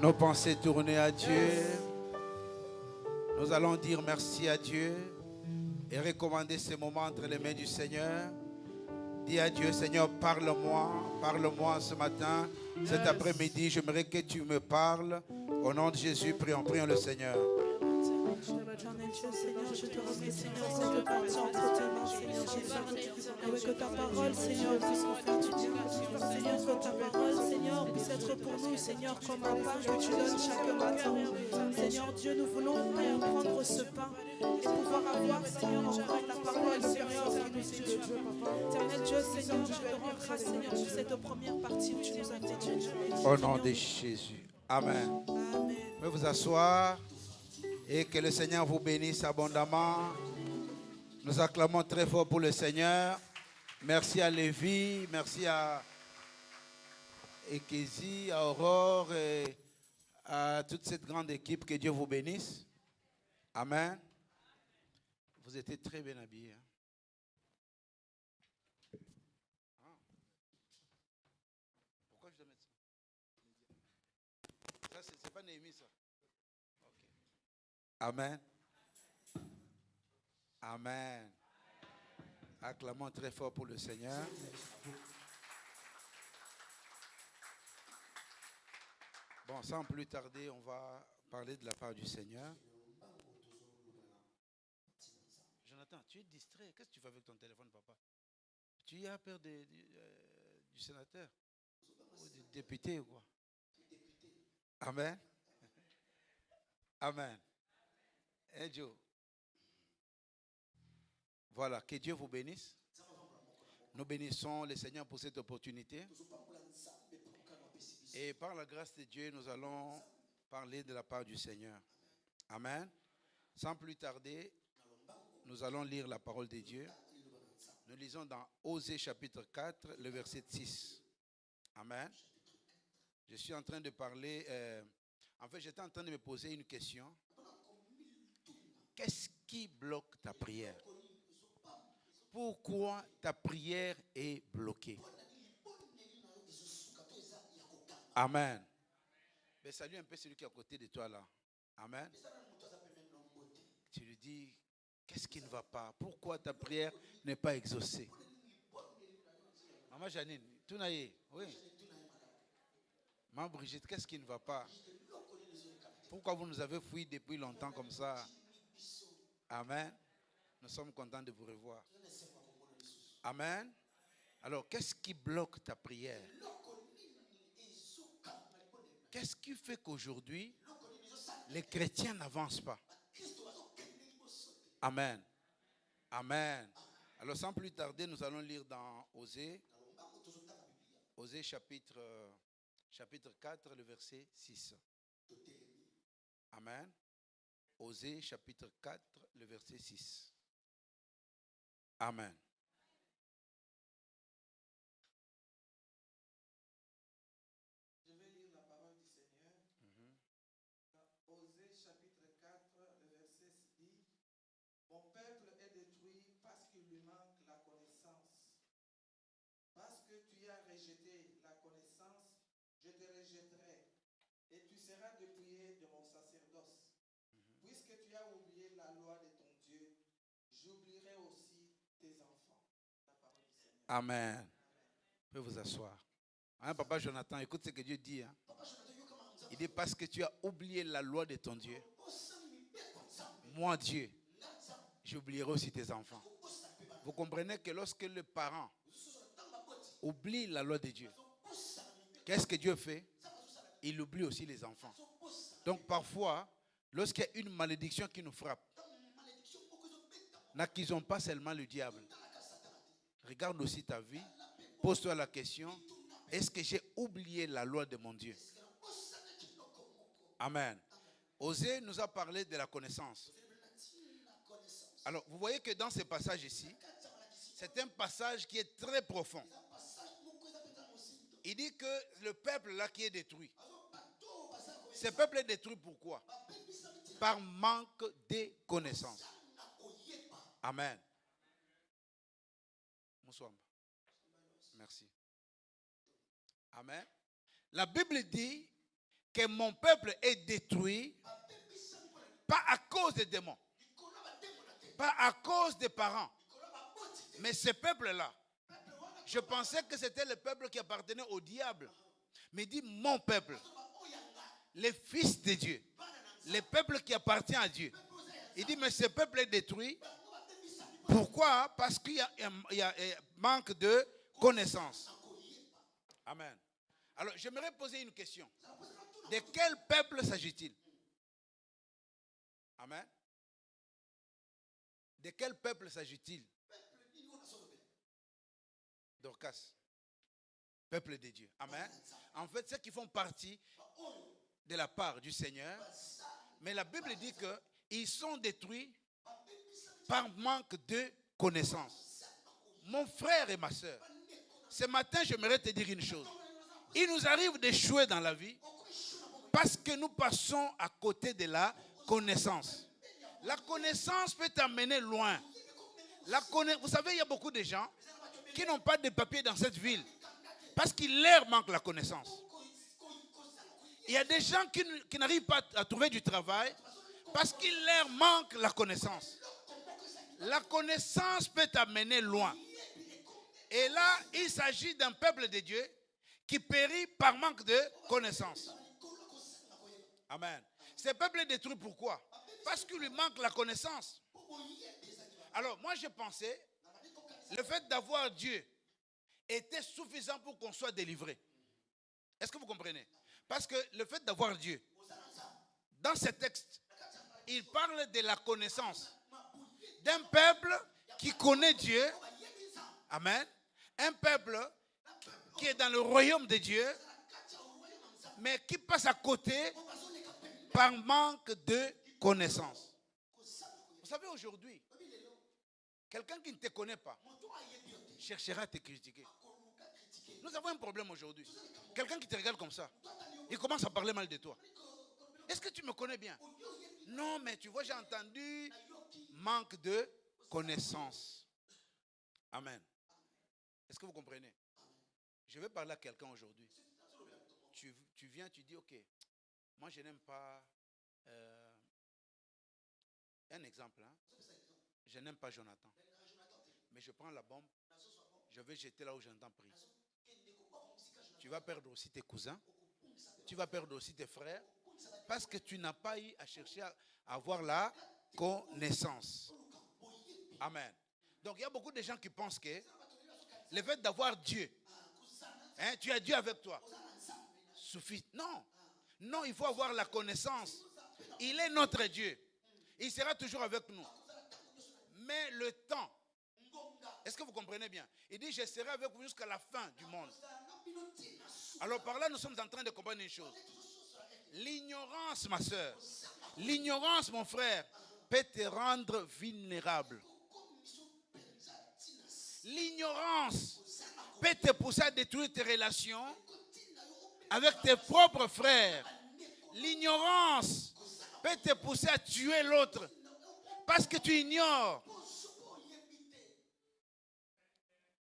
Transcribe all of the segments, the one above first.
Nos pensées tournées à Dieu. Nous allons dire merci à Dieu et recommander ces moments entre les mains du Seigneur. Dis à Dieu, Seigneur, parle-moi ce matin, cet après-midi. J'aimerais que tu me parles. Au nom de Jésus, prions le Seigneur. Éternel Dieu, Seigneur, je te remercie, Seigneur, cette partie entre tes mains, Seigneur Jésus. Avec que ta parole, Seigneur, puisse nous faire du bien. Seigneur, que ta parole, Seigneur, puisse être pour nous, Seigneur, comme un pain que tu donnes chaque matin. Seigneur Dieu, nous voulons prendre ce pain et pouvoir avoir, Seigneur, encore ta parole, Seigneur, qui nous éduque. Éternel Dieu, Seigneur, je te rends grâce, Seigneur, pour cette première partie où tu nous as fait du bien. Au nom de Jésus. Amen. Amen. Vous pouvez vous asseoir. Et que le Seigneur vous bénisse abondamment. Nous acclamons très fort pour le Seigneur. Merci à Lévi, merci à Ekezi, à Aurore et à toute cette grande équipe. Que Dieu vous bénisse. Amen. Vous étiez très bien habillés. Pourquoi je dois mettre ça? Ça, c'est pas Néhémie, ça. Amen. Amen. Acclamons très fort pour le Seigneur. Bon, sans plus tarder, on va parler de la part du Seigneur. Jonathan, tu es distrait. Qu'est-ce que tu fais avec ton téléphone, papa? Tu as peur du sénateur ou du député ou quoi? Amen. Amen. Et Joe. Voilà, que Dieu vous bénisse. Nous bénissons le Seigneur pour cette opportunité. Et par la grâce de Dieu, nous allons parler de la part du Seigneur. Amen. Sans plus tarder, nous allons lire la parole de Dieu. Nous lisons dans Osée chapitre 4, le verset 6. Amen. Je suis en train de parler... j'étais en train de me poser une question. Qu'est-ce qui bloque ta prière? Pourquoi ta prière est bloquée? Amen. Mais salue un peu celui qui est à côté de toi là. Amen. Tu lui dis, qu'est-ce qui ne va pas? Pourquoi ta prière n'est pas exaucée? Maman Janine, tout naïe, oui. Maman Brigitte, qu'est-ce qui ne va pas? Pourquoi vous nous avez fui depuis longtemps comme ça? Amen. Nous sommes contents de vous revoir. Amen. Alors, qu'est-ce qui bloque ta prière? Qu'est-ce qui fait qu'aujourd'hui, les chrétiens n'avancent pas? Amen. Amen. Alors, sans plus tarder, nous allons lire dans Osée chapitre 4, le verset 6. Amen. Osée chapitre 4, le verset 6. Amen. Je vais lire la parole du Seigneur. Osée chapitre 4, le verset dit, mon peuple est détruit parce qu'il lui manque la connaissance. Parce que tu as rejeté la connaissance, je te rejetterai et tu seras dépouillé de mon sacerdoce. Puisque tu as oublié la loi de ton Dieu, j'oublierai aussi tes enfants. La parole du Seigneur. Amen. Vous pouvez vous asseoir. Hein, Papa Jonathan, écoute ce que Dieu dit. Hein. Il dit parce que tu as oublié la loi de ton Dieu. Moi, Dieu, j'oublierai aussi tes enfants. Vous comprenez que lorsque le parent oublie la loi de Dieu, qu'est-ce que Dieu fait? Il oublie aussi les enfants. Donc parfois, lorsqu'il y a une malédiction qui nous frappe, n'accusons pas seulement le diable. Regarde aussi ta vie. Pose-toi la question, est-ce que j'ai oublié la loi de mon Dieu? Amen. Osée nous a parlé de la connaissance. Alors, vous voyez que dans ce passage ici, c'est un passage qui est très profond. Il dit que le peuple là qui est détruit, ce peuple est détruit pourquoi? Par manque de connaissance. Amen. Bonsoir. Merci. Amen. La Bible dit que mon peuple est détruit, pas à cause des démons, pas à cause des parents, mais ce peuple-là, je pensais que c'était le peuple qui appartenait au diable. Mais il dit mon peuple, les fils de Dieu, le peuple qui appartient à Dieu. Il dit mais ce peuple est détruit. Pourquoi? Parce qu'il y a un manque de connaissance. Amen. Alors j'aimerais poser une question. De quel peuple s'agit-il? Amen. De quel peuple s'agit-il? Dorcas. Peuple de Dieu. Amen. En fait, ceux qui font partie de la part du Seigneur. Mais la Bible dit qu'ils sont détruits par manque de connaissance. Mon frère et ma soeur, ce matin, j'aimerais te dire une chose. Il nous arrive d'échouer dans la vie parce que nous passons à côté de la connaissance. La connaissance peut t'amener loin. Vous savez, il y a beaucoup de gens qui n'ont pas de papiers dans cette ville parce qu'il leur manque la connaissance. Il y a des gens qui n'arrivent pas à trouver du travail parce qu'il leur manque la connaissance. La connaissance peut t'amener loin. Et là, il s'agit d'un peuple de Dieu qui périt par manque de connaissance. Amen. Ce peuple est détruit pourquoi? Parce qu'il lui manque la connaissance. Alors, moi, je pensais, le fait d'avoir Dieu était suffisant pour qu'on soit délivré. Est-ce que vous comprenez? Parce que le fait d'avoir Dieu, dans ce texte, il parle de la connaissance d'un peuple qui connaît Dieu. Amen. Un peuple qui est dans le royaume de Dieu, mais qui passe à côté par manque de connaissance. Vous savez, aujourd'hui, quelqu'un qui ne te connaît pas cherchera à te critiquer. Nous avons un problème aujourd'hui. Quelqu'un qui te regarde comme ça, il commence à parler mal de toi. Est-ce que tu me connais bien? Non, mais tu vois, j'ai entendu manque de connaissance. Amen. Est-ce que vous comprenez? Je vais parler à quelqu'un aujourd'hui. Tu viens, tu dis, ok, moi je n'aime pas... un exemple, hein? Je n'aime pas Jonathan. Mais je prends la bombe, je vais jeter là où j'entends prier. Tu vas perdre aussi tes cousins, tu vas perdre aussi tes frères, parce que tu n'as pas eu à chercher à avoir la connaissance. Amen. Donc il y a beaucoup de gens qui pensent que le fait d'avoir Dieu, hein, tu as Dieu avec toi, suffit. Non, non, il faut avoir la connaissance. Il est notre Dieu. Il sera toujours avec nous. Mais le temps, est-ce que vous comprenez bien? Il dit, je serai avec vous jusqu'à la fin du monde. Alors par là, nous sommes en train de comprendre une chose. L'ignorance, ma soeur, l'ignorance, mon frère, peut te rendre vulnérable. L'ignorance peut te pousser à détruire tes relations avec tes propres frères. L'ignorance peut te pousser à tuer l'autre parce que tu ignores.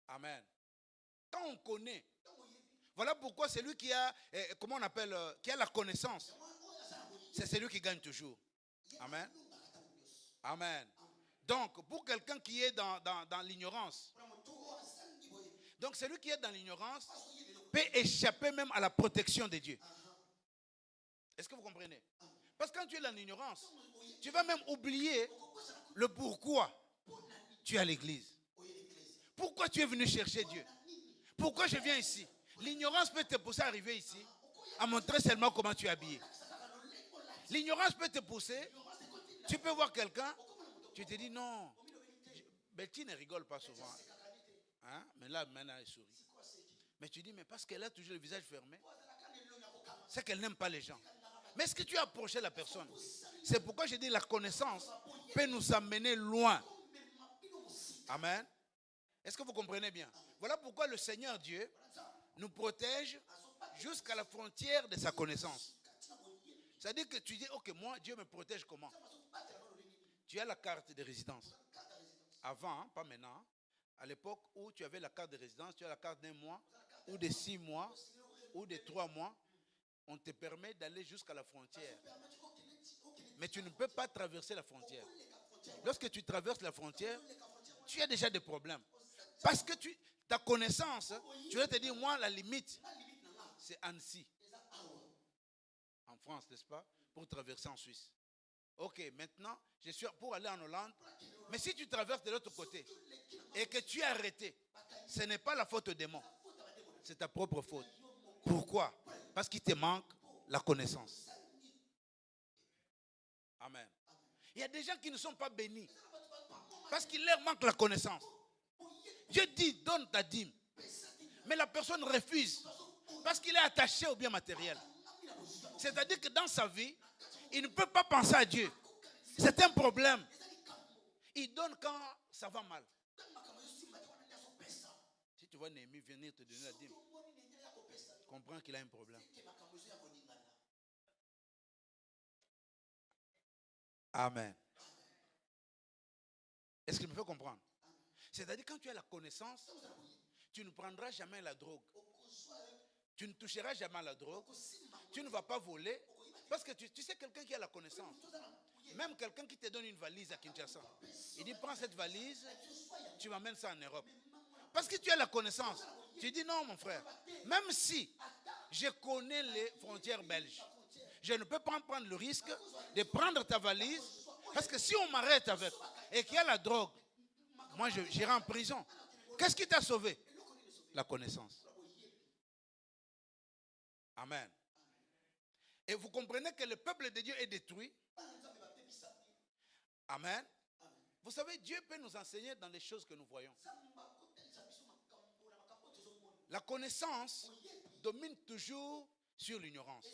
Amen. Quand on connaît, voilà pourquoi celui qui a, comment on appelle, qui a la connaissance, c'est celui qui gagne toujours. Amen. Amen. Donc, pour quelqu'un qui est dans l'ignorance, donc celui qui est dans l'ignorance peut échapper même à la protection de Dieu. Est-ce que vous comprenez? Parce que quand tu es dans l'ignorance, tu vas même oublier le pourquoi tu es à l'église. Pourquoi tu es venu chercher Dieu? Pourquoi je viens ici? L'ignorance peut te pousser à arriver ici, à montrer seulement comment tu es habillé. L'ignorance peut te pousser. Tu peux voir quelqu'un, tu te dis non. Betty ne rigole pas souvent. Hein? Mais là, maintenant, elle sourit. Mais tu dis, mais parce qu'elle a toujours le visage fermé, c'est qu'elle n'aime pas les gens. Mais est-ce que tu as approché la personne? C'est pourquoi je dis la connaissance peut nous amener loin. Amen. Est-ce que vous comprenez bien? Voilà pourquoi le Seigneur Dieu nous protège jusqu'à la frontière de sa connaissance. C'est-à-dire que tu dis, ok, moi, Dieu me protège comment? Tu as la carte de résidence. Avant, hein, pas maintenant. À l'époque où tu avais la carte de résidence, tu as la carte d'1 mois, ou de 6 mois, ou de 3 mois. on te permet d'aller jusqu'à la frontière. Mais tu ne peux pas traverser la frontière. Lorsque tu traverses la frontière, tu as déjà des problèmes. Parce que ta connaissance, tu vas te dire, moi, la limite, c'est Annecy. En France, n'est-ce pas? Pour traverser en Suisse. Ok, maintenant, je suis pour aller en Hollande. Mais si tu traverses de l'autre côté et que tu es arrêté, ce n'est pas la faute au démon. C'est ta propre faute. Pourquoi? Parce qu'il te manque la connaissance. Amen. Il y a des gens qui ne sont pas bénis parce qu'il leur manque la connaissance. Dieu dit, donne ta dîme. Mais la personne refuse parce qu'il est attaché au bien matériel. C'est-à-dire que dans sa vie, il ne peut pas penser à Dieu. C'est un problème. Il donne quand ça va mal. Si tu vois Néhémie venir te donner la dîme, comprends qu'il a un problème. Amen. Est-ce qu'il me fait comprendre? C'est-à-dire quand tu as la connaissance, tu ne prendras jamais la drogue. Tu ne toucheras jamais à la drogue. Tu ne vas pas voler. Parce que tu sais quelqu'un qui a la connaissance. Même quelqu'un qui te donne une valise à Kinshasa. Il dit, prends cette valise, tu m'amènes ça en Europe. Parce que tu as la connaissance. Tu dis, non mon frère. Même si je connais les frontières belges, je ne peux pas prendre le risque de prendre ta valise. Parce que si on m'arrête avec et qu'il y a la drogue, moi j'irai en prison. Qu'est-ce qui t'a sauvé? La connaissance. Amen. Et vous comprenez que le peuple de Dieu est détruit. Amen. Vous savez, Dieu peut nous enseigner dans les choses que nous voyons. La connaissance domine toujours sur l'ignorance.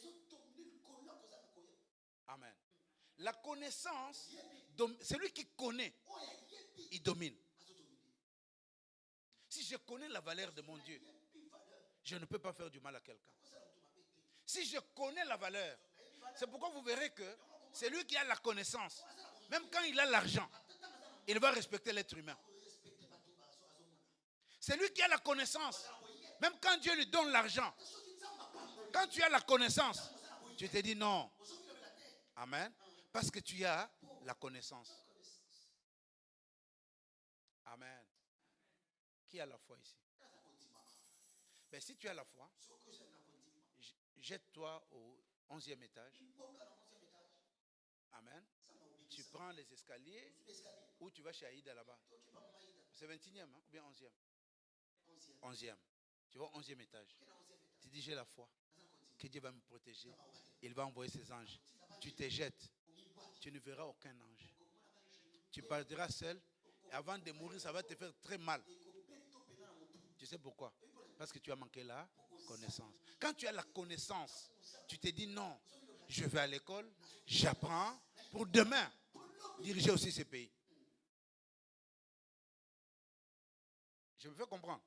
Amen. La connaissance, celui qui connaît, il domine. Si je connais la valeur de mon Dieu, je ne peux pas faire du mal à quelqu'un. Si je connais la valeur, c'est pourquoi vous verrez que c'est lui qui a la connaissance. Même quand il a l'argent, il va respecter l'être humain. C'est lui qui a la connaissance. Même quand Dieu lui donne l'argent, quand tu as la connaissance, tu te dis non. Amen. Parce que tu as la connaissance. Amen. Qui a la foi ici? Ben, si tu as la foi, jette-toi au 11e étage. Amen. Tu prends les escaliers ou tu vas chez Aïda là-bas. C'est 21e hein, ou bien 11e? 11e. Tu vas au 11e étage. Tu dis j'ai la foi que Dieu va me protéger. Il va envoyer ses anges. Tu te jettes. Tu ne verras aucun ange. Tu partiras seul. Et avant de mourir, ça va te faire très mal. Tu sais pourquoi? Parce que tu as manqué la connaissance. Quand tu as la connaissance, tu te dis non, je vais à l'école, j'apprends pour demain diriger aussi ces pays. Je me fais comprendre?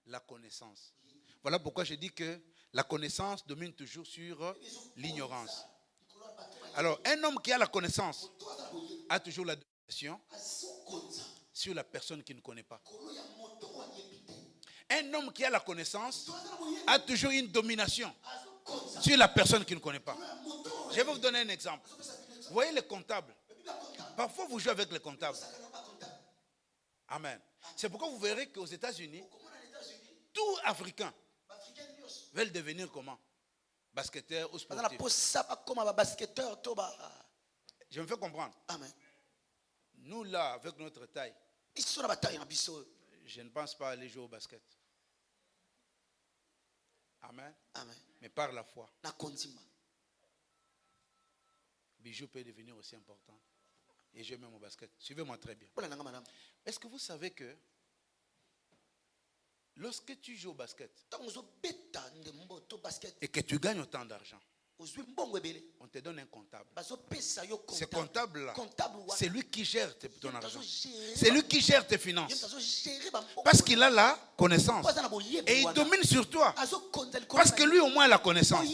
La connaissance. Voilà pourquoi je dis que la connaissance domine toujours sur l'ignorance. Alors, un homme qui a la connaissance a toujours la domination sur la personne qui ne connaît pas. Un homme qui a la connaissance a toujours une domination sur la personne qui ne connaît pas. Je vais vous donner un exemple. Vous voyez les comptables. Parfois, vous jouez avec les comptables. Amen. C'est pourquoi vous verrez qu'aux États-Unis, tous Africains veulent devenir comment? Basketteurs ou sportifs. Je me fais comprendre. Amen. Nous là, avec notre taille, je ne pense pas aller jouer au basket. Amen. Amen. Mais par la foi, Bijou peut devenir aussi important. Et je même au basket. Suivez-moi très bien. Est-ce que vous savez que lorsque tu joues au basket et que tu gagnes autant d'argent, on te donne un comptable. Ce comptable-là, c'est lui qui gère ton argent. C'est lui qui gère tes finances. Parce qu'il a la connaissance. Et il domine sur toi. Parce que lui au moins a la connaissance.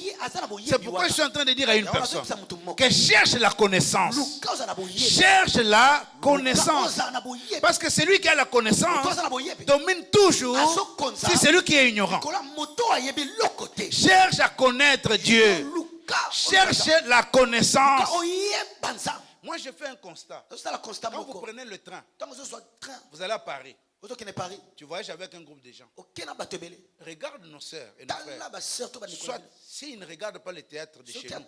C'est pourquoi je suis en train de dire à une personne que cherche la connaissance. Cherche la connaissance. Parce que celui qui a la connaissance domine toujours si c'est lui qui est ignorant. Cherche à connaître Dieu. Cherche la connaissance. Moi, je fais un constat. Quand vous prenez le train, vous allez à Paris. Tu voyages avec un groupe de gens. Regarde nos sœurs et nos frères. Soit s'ils ne regardent pas le théâtre de chez nous,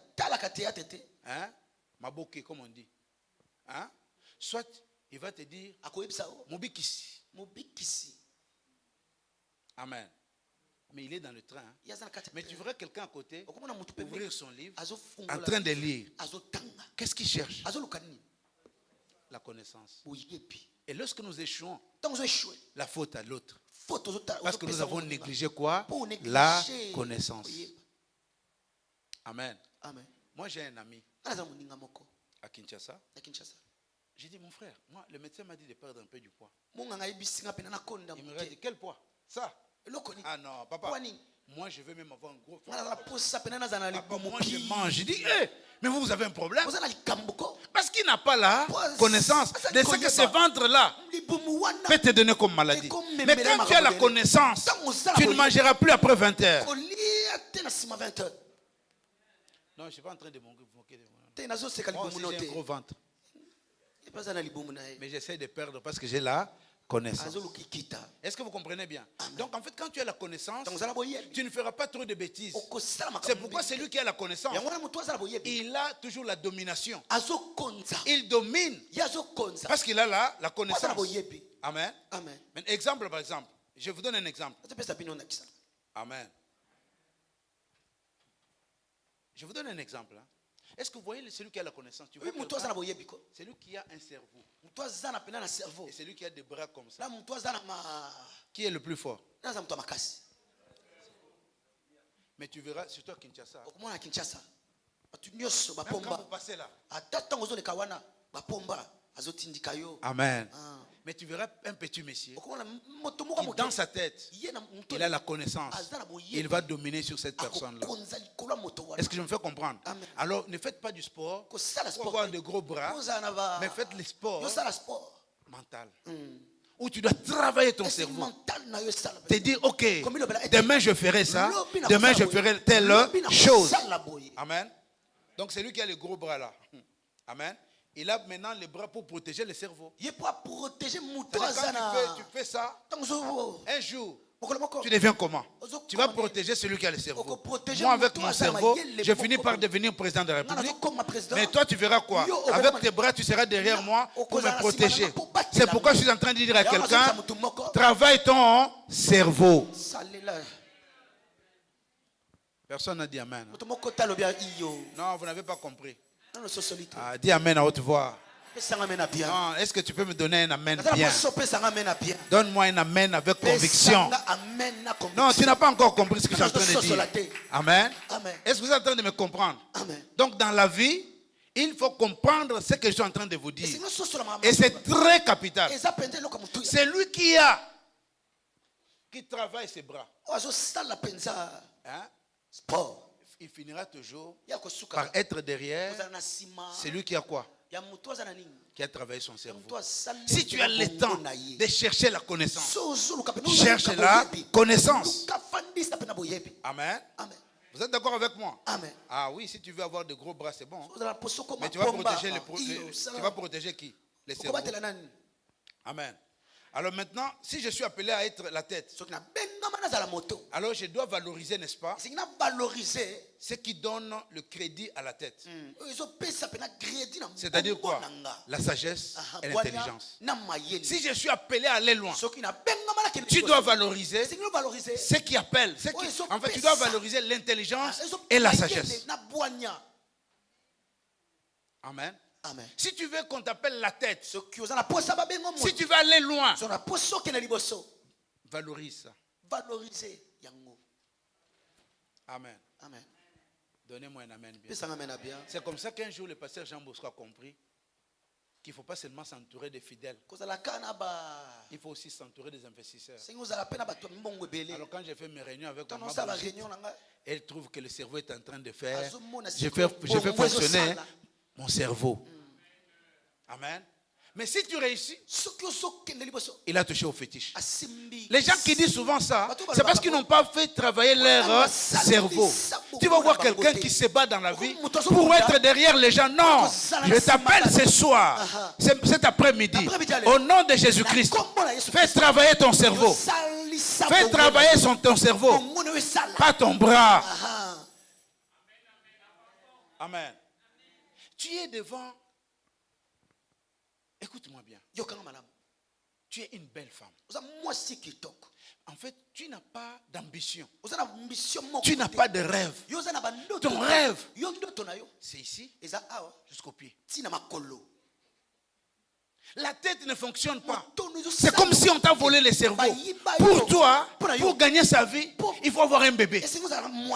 hein, Maboké, comme on dit, hein, soit il va te dire Mobikisi. Amen. Mais il est dans le train. Mais tu verras quelqu'un à côté ouvrir son livre en train de lire. Qu'est-ce qu'il cherche? La connaissance. Et lorsque nous échouons, la faute à l'autre. Parce que nous avons négligé quoi? La connaissance. Amen. Moi j'ai un ami à Kinshasa. J'ai dit, mon frère, moi le médecin m'a dit de perdre un peu du poids. Il me dit, quel poids? Ça? Ah non, papa, moi je veux même avoir un gros papa, moi je mange. Je dis, mais vous avez un problème? Parce qu'il n'a pas la connaissance de ce que ce ventre-là peut te donner comme maladie. Mais quand tu as la connaissance, tu ne mangeras plus après 20 heures. Non, je ne suis pas en train de moquer de moi. Moi aussi j'ai un gros ventre. Mais j'essaie de perdre parce que j'ai la connaissance. Est-ce que vous comprenez bien? Donc en fait, quand tu as la connaissance, tu ne feras pas trop de bêtises. C'est pourquoi celui qui a la connaissance, il a toujours la domination. Il domine parce qu'il a la connaissance. Amen. Mais exemple par exemple, je vous donne un exemple. Amen. Je vous donne un exemple. Est-ce que vous voyez celui qui a la connaissance? Tu vois celui qui a un cerveau. Et celui qui a des bras comme ça. Qui est le plus fort? Mais tu verras, surtout à Kinshasa. Même quand vous passez là. Amen. Mais tu verras un petit monsieur qui dans sa tête, il a la connaissance. Il va dominer sur cette personne-là. Est-ce que je me fais comprendre? Alors ne faites pas du sport pour avoir de gros bras, mais faites le sport mental. Où tu dois travailler ton cerveau. Te dire, ok, demain je ferai ça, demain je ferai telle chose. Amen. Donc c'est lui qui a les gros bras là. Amen. Il a maintenant les bras pour protéger le cerveau. Quand tu fais ça, un jour, tu deviens comment? Tu vas protéger celui qui a le cerveau. Moi, avec mon cerveau, je finis par devenir président de la République. Mais toi, tu verras quoi? Avec tes bras, tu seras derrière moi pour me protéger. C'est pourquoi je suis en train de dire à quelqu'un, travaille ton cerveau. Personne n'a dit amen. Non, vous n'avez pas compris. Ah, dis amen à haute voix. Non, est-ce que tu peux me donner un amen bien? Donne-moi un amen avec conviction. Non, tu n'as pas encore compris ce que je suis en train de dire. Amen. Est-ce que vous êtes en train de me comprendre? Donc dans la vie, il faut comprendre ce que je suis en train de vous dire. Et c'est très capital. C'est lui qui travaille ses bras. Hein? Il finira toujours par être derrière celui qui a quoi? Qui a travaillé son cerveau. Si tu as le temps de chercher la connaissance, cherche la connaissance. Amen. Vous êtes d'accord avec moi? Ah oui, si tu veux avoir de gros bras, c'est bon. Mais tu vas protéger tu vas protéger qui? Les cerveaux. Amen. Alors maintenant, si je suis appelé à être la tête, alors je dois valoriser, n'est-ce pas, ce qui donne le crédit à la tête. C'est-à-dire quoi? La sagesse et l'intelligence. Si je suis appelé à aller loin, tu dois valoriser ce qui appelle. En fait, tu dois valoriser l'intelligence et la sagesse. Amen. Si tu veux qu'on t'appelle la tête, si tu veux aller loin, valorise ça. Amen. Donnez-moi un amen bien. Pesa amen bien. C'est comme ça qu'un jour le pasteur Jean Bosco a compris qu'il ne faut pas seulement s'entourer des fidèles. Il faut aussi s'entourer des investisseurs. Alors quand j'ai fait mes réunions avec ma maman, elle trouve que le cerveau est en train de faire. Je fais fonctionner mon cerveau. Amen. Mais si tu réussis, il a touché au fétiche. Les gens qui disent souvent ça, c'est parce qu'ils n'ont pas fait travailler leur cerveau. Tu vas voir quelqu'un qui se bat dans la vie pour être derrière les gens. Non, je t'appelle ce soir, cet après-midi, au nom de Jésus-Christ. Fais travailler ton cerveau. Fais travailler ton cerveau, pas ton bras. Amen. Tu es devant. Écoute-moi bien. Tu es une belle femme. En fait, tu n'as pas d'ambition. Tu n'as pas de rêve. Ton rêve, c'est ici jusqu'au pied. La tête ne fonctionne pas. C'est comme si on t'a volé le cerveau. Pour toi, pour gagner sa vie, il faut avoir un bébé.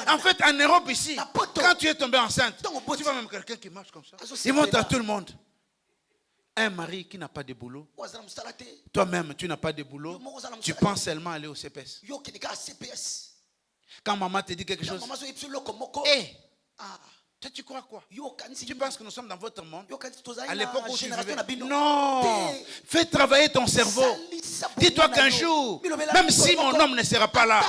En fait, en Europe ici, quand tu es tombé enceinte, tu vois même quelqu'un qui marche comme ça. Il montre à tout le monde. Un mari qui n'a pas de boulot, toi-même tu n'as pas de boulot, tu penses seulement aller au CPS. Quand maman te dit quelque chose, hé, toi tu crois quoi? Tu penses que nous sommes dans votre monde? À l'époque où tu vivais. Non, fais travailler ton cerveau. Dis-toi qu'un jour, même si mon homme ne sera pas là,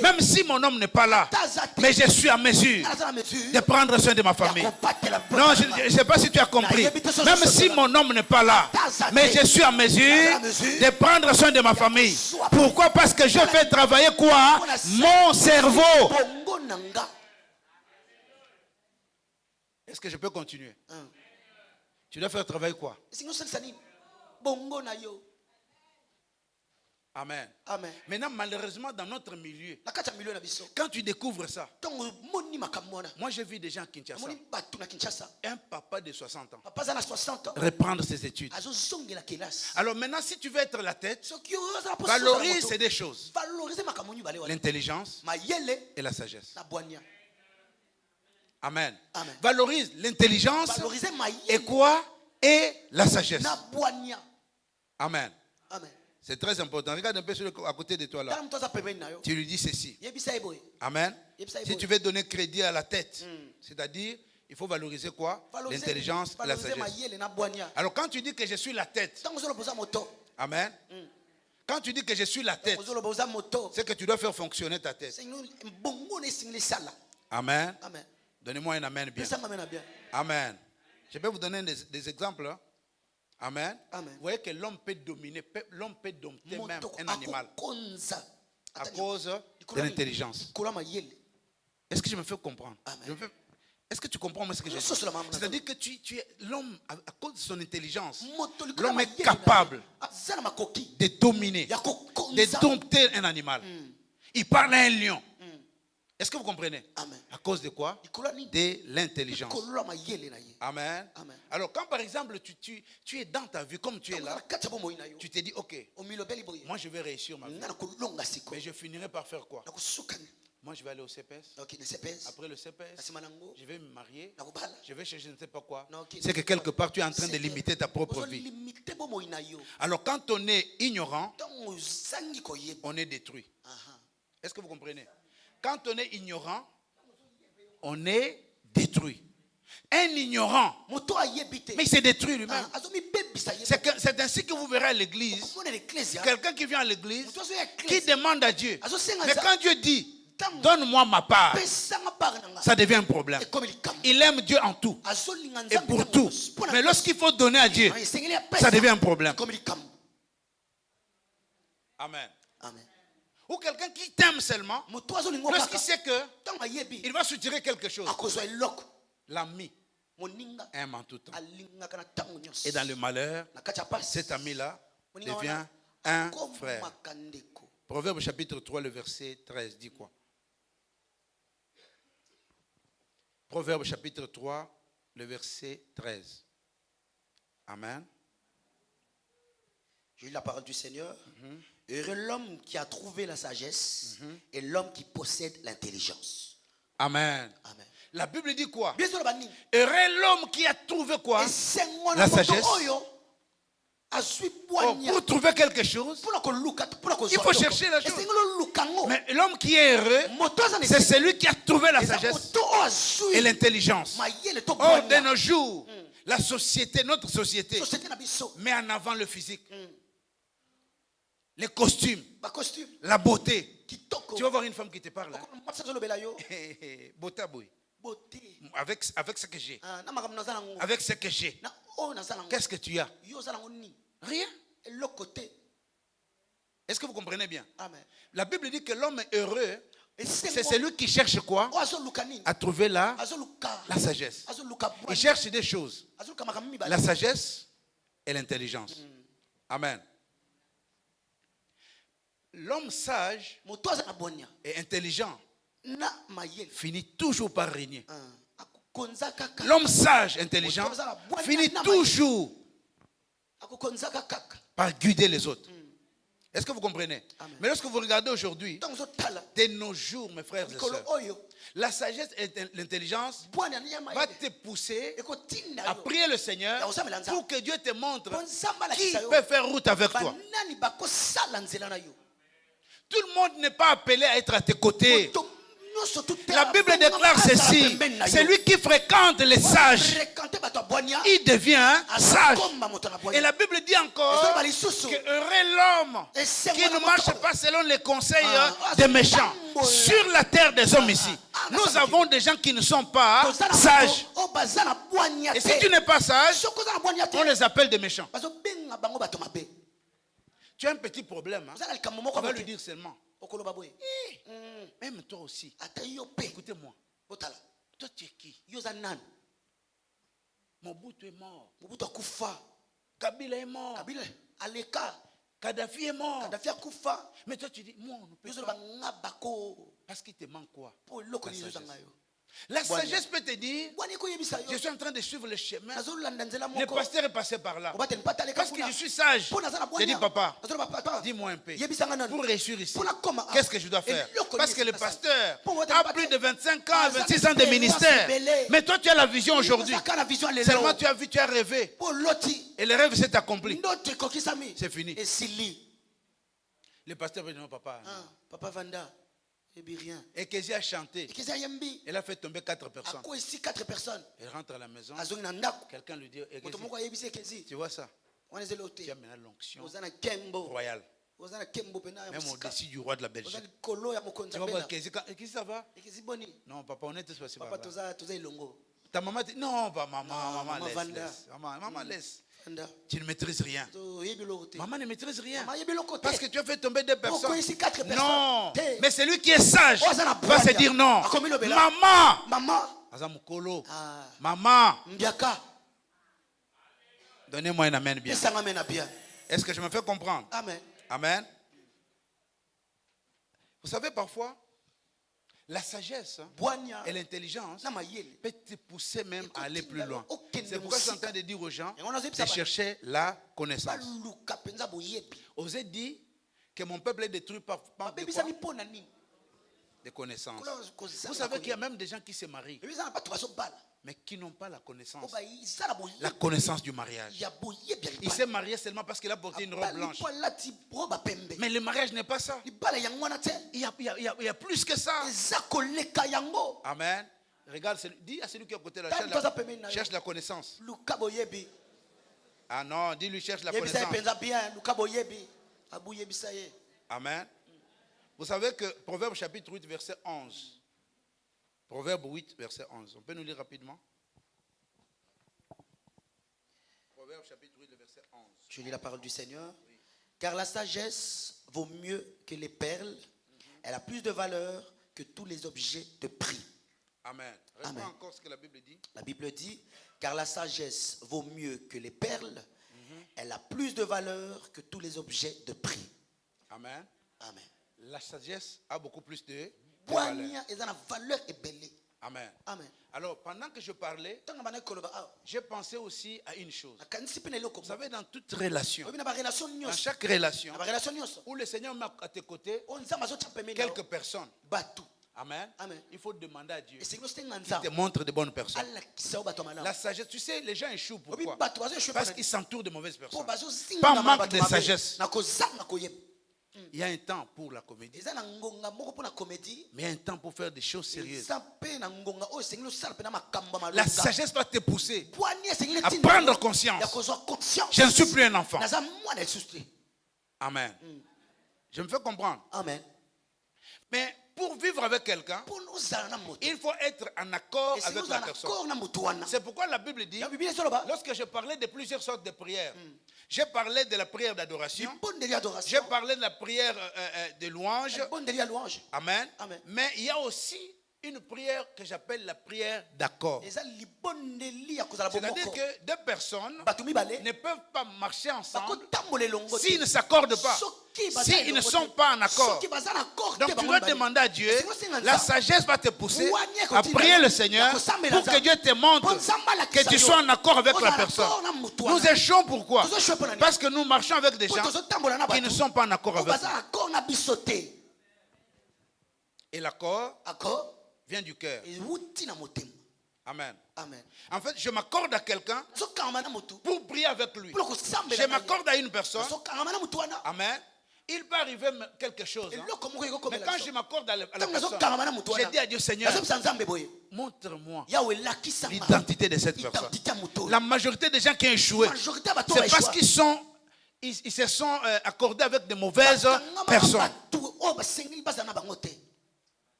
même si mon homme n'est pas là, mais je suis à mesure de prendre soin de ma famille. Non, je ne sais pas si tu as compris. Même si mon homme n'est pas là, mais je suis à mesure de prendre soin de ma famille. Pourquoi? Parce que je fais travailler quoi? Mon cerveau. Est-ce que je peux continuer? Tu dois faire travailler quoi? Amen. Amen. Maintenant, malheureusement, dans notre milieu, quand tu découvres ça, moi j'ai vu des gens à Kinshasa, un papa de 60 ans, reprendre ses études. Alors maintenant, si tu veux être la tête, valorise ces deux choses: l'intelligence et la sagesse. Amen. Amen. Valorise l'intelligence et quoi? Et la sagesse. Amen. Amen. C'est très important. Regarde un peu à côté de toi là. Tu lui dis ceci. Amen. Si tu veux donner crédit à la tête, c'est-à-dire, il faut valoriser quoi? L'intelligence et la sagesse. Alors quand tu dis que je suis la tête, amen. Quand tu dis que je suis la tête, c'est que tu dois faire fonctionner ta tête. Amen. Amen. Donnez-moi un amen bien. Amen. Je vais vous donner des exemples. Hein? Amen. Amen. Vous voyez que l'homme peut dominer, l'homme peut dompter même un animal à cause de l'intelligence. Est-ce que je me fais comprendre? Est-ce que tu comprends moi ce que je dis? C'est-à-dire que l'homme, à cause de son intelligence, l'homme est capable de dominer, de dompter un animal. Il parle à un lion. Est-ce que vous comprenez? Amen. À cause de quoi? De l'intelligence. Amen. Amen. Alors quand par exemple tu es dans ta vie comme tu es là, tu te dis ok, moi je vais réussir ma vie, mais je finirai par faire quoi? Moi je vais aller au CPS. Après le CPS, je vais me marier, je vais chercher je ne sais pas quoi. C'est que quelque part tu es en train de limiter ta propre vie. Alors quand on est ignorant, on est détruit. Est-ce que vous comprenez? Quand on est ignorant, on est détruit. Un ignorant, mais il s'est détruit lui-même. C'est ainsi que vous verrez à l'église, quelqu'un qui vient à l'église, qui demande à Dieu. Mais quand Dieu dit, donne-moi ma part, ça devient un problème. Il aime Dieu en tout et pour tout. Mais lorsqu'il faut donner à Dieu, ça devient un problème. Amen. Amen. Ou quelqu'un qui t'aime seulement, lorsqu'il sait que il va soutirer quelque chose. L'ami aime en tout temps. Et dans le malheur, cet ami-là devient un frère. Proverbe chapitre 3, le verset 13 dit quoi? Proverbe chapitre 3, le verset 13. Amen. J'ai lu la parole du Seigneur. Heureux l'homme qui a trouvé la sagesse et l'homme qui possède l'intelligence. Amen. Amen. La Bible dit quoi? Bien sûr, bani. Heureux l'homme qui a trouvé quoi? La sagesse. Oh, pour trouver quelque chose, il faut chercher la chose. Mais l'homme qui est heureux, c'est celui qui a trouvé la sagesse et l'intelligence. Oh, de nos jours, la société, notre société, met en avant le physique, les costumes, la beauté. Tu vas voir une femme qui te parle. Beauté, avec ce que j'ai. Avec ce que j'ai. Qu'est-ce que tu as? Rien. Est-ce que vous comprenez bien? Amen. La Bible dit que l'homme est heureux. C'est celui qui cherche quoi? À trouver la sagesse. Il cherche des choses. La sagesse et l'intelligence. Amen. L'homme sage et intelligent finit toujours par régner. L'homme sage, intelligent, finit toujours par guider les autres. Est-ce que vous comprenez? Mais lorsque vous regardez aujourd'hui, de nos jours, mes frères et sœurs, la sagesse et l'intelligence va te pousser à prier le Seigneur pour que Dieu te montre qui peut faire route avec toi. Tout le monde n'est pas appelé à être à tes côtés. La Bible déclare ceci: celui qui fréquente les sages, il devient sage. Et la Bible dit encore que heureux l'homme qui ne marche pas selon les conseils des méchants. Sur la terre des hommes ici, nous avons des gens qui ne sont pas sages. Et si tu n'es pas sage, on les appelle des méchants. Tu as un petit problème, hein? On va lui dire seulement. Même toi aussi. Écoutez-moi. Toi, tu es qui? Mobutu est mort. Kabila est mort. Kadhafi est mort. Mais toi, tu dis, moi, on ne peut pas. Parce qu'il te manque quoi? La sagesse peut te dire, je suis en train de suivre le chemin. Le pasteur est passé par là. Parce que je suis sage. Je dis, papa, dis-moi un peu. Pour réussir ici, qu'est-ce que je dois faire? Parce que le pasteur a plus de 25 ans, 26 ans de ministère. Mais toi, tu as la vision aujourd'hui. Seulement, tu as vu, tu as rêvé. Et le rêve s'est accompli. C'est fini. Le pasteur va dire, non, papa. Papa Vanda. Et Kézia a chanté. Elle a fait tomber 4 personnes. Elle rentre à la maison. Quelqu'un lui dit, tu vois ça? Tu as maintenant l'onction royale. Même au-dessus du roi de la Belgique. Tu vas voir Kézia. Qu'est-ce que ça va? Non, papa, on est tous passés par là. Ta maman dit, non, pas maman, laisse. Maman, laisse. Tu ne maîtrises rien. Maman ne maîtrise rien. Parce que tu as fait tomber 2 personnes. Non. Mais celui qui est sage va se dire non. Maman. Maman. Donnez-moi un amen bien. Est-ce que je me fais comprendre? Amen. Vous savez, parfois, la sagesse et l'intelligence peuvent te pousser même à aller plus loin. C'est pourquoi je suis en train de dire aux gens de chercher la connaissance. Osez dire que mon peuple est détruit par des connaissances. Vous savez qu'il y a même des gens qui se marient, mais qui n'ont pas la connaissance du mariage. Il s'est marié seulement parce qu'il a porté une robe blanche. Mais le mariage n'est pas ça. Il y a plus que ça. Amen. Regarde, dis à celui qui est à côté de la cherche la connaissance. Ah non, dis-lui cherche la connaissance. Amen. Vous savez que Proverbe chapitre 8, verset 11. Proverbe 8, verset 11. On peut nous lire rapidement? Proverbe chapitre 8, verset 11. Je lis la parole du Seigneur. Car la sagesse vaut mieux que les perles. Elle a plus de valeur que tous les objets de prix. Amen. Reprends encore ce que la Bible dit. La Bible dit, car la sagesse vaut mieux que les perles. Elle a plus de valeur que tous les objets de prix. Amen. Amen. La sagesse a beaucoup plus de valeur. Amen. Amen. Alors, pendant que je parlais, j'ai pensé aussi à une chose. Vous savez, dans toute relation, dans chaque relation, où le Seigneur met à tes côtés quelques personnes. Amen. Amen. Il faut demander à Dieu Et c'est que c'est qu'il te montre de bonnes personnes. La sagesse, tu sais, les gens échouent. Pourquoi? Parce qu'ils s'entourent de mauvaises personnes. Pas manque de sagesse. Il y a un temps pour la comédie, mais il y a un temps pour faire des choses sérieuses. La sagesse doit te pousser à prendre conscience. Je ne suis plus un enfant. Amen. Je me fais comprendre. Amen. Mais pour vivre avec quelqu'un, il faut être en accord avec la personne. C'est pourquoi la Bible dit, lorsque je parlais de plusieurs sortes de prières, j'ai parlé de la prière d'adoration, j'ai parlé de la prière de louange. Amen. Mais il y a aussi une prière que j'appelle la prière d'accord. C'est-à-dire que deux personnes ne peuvent pas marcher ensemble s'ils ne s'accordent pas, s'ils ne sont pas en accord. Donc tu dois demander à Dieu, la sagesse va te pousser à prier le Seigneur pour que Dieu te montre que tu sois en accord avec la personne. Nous échouons pourquoi? Parce que nous marchons avec des gens qui ne sont pas en accord avec nous. Et l'accord vient du cœur. Amen. En fait, je m'accorde à quelqu'un pour prier avec lui. Je m'accorde à une personne. Amen. Il peut arriver quelque chose. Mais quand je m'accorde à la personne, je dis à Dieu, Seigneur, montre-moi l'identité de cette personne. La majorité des gens qui ont échoué, c'est parce qu'ils se sont accordés avec de mauvaises personnes.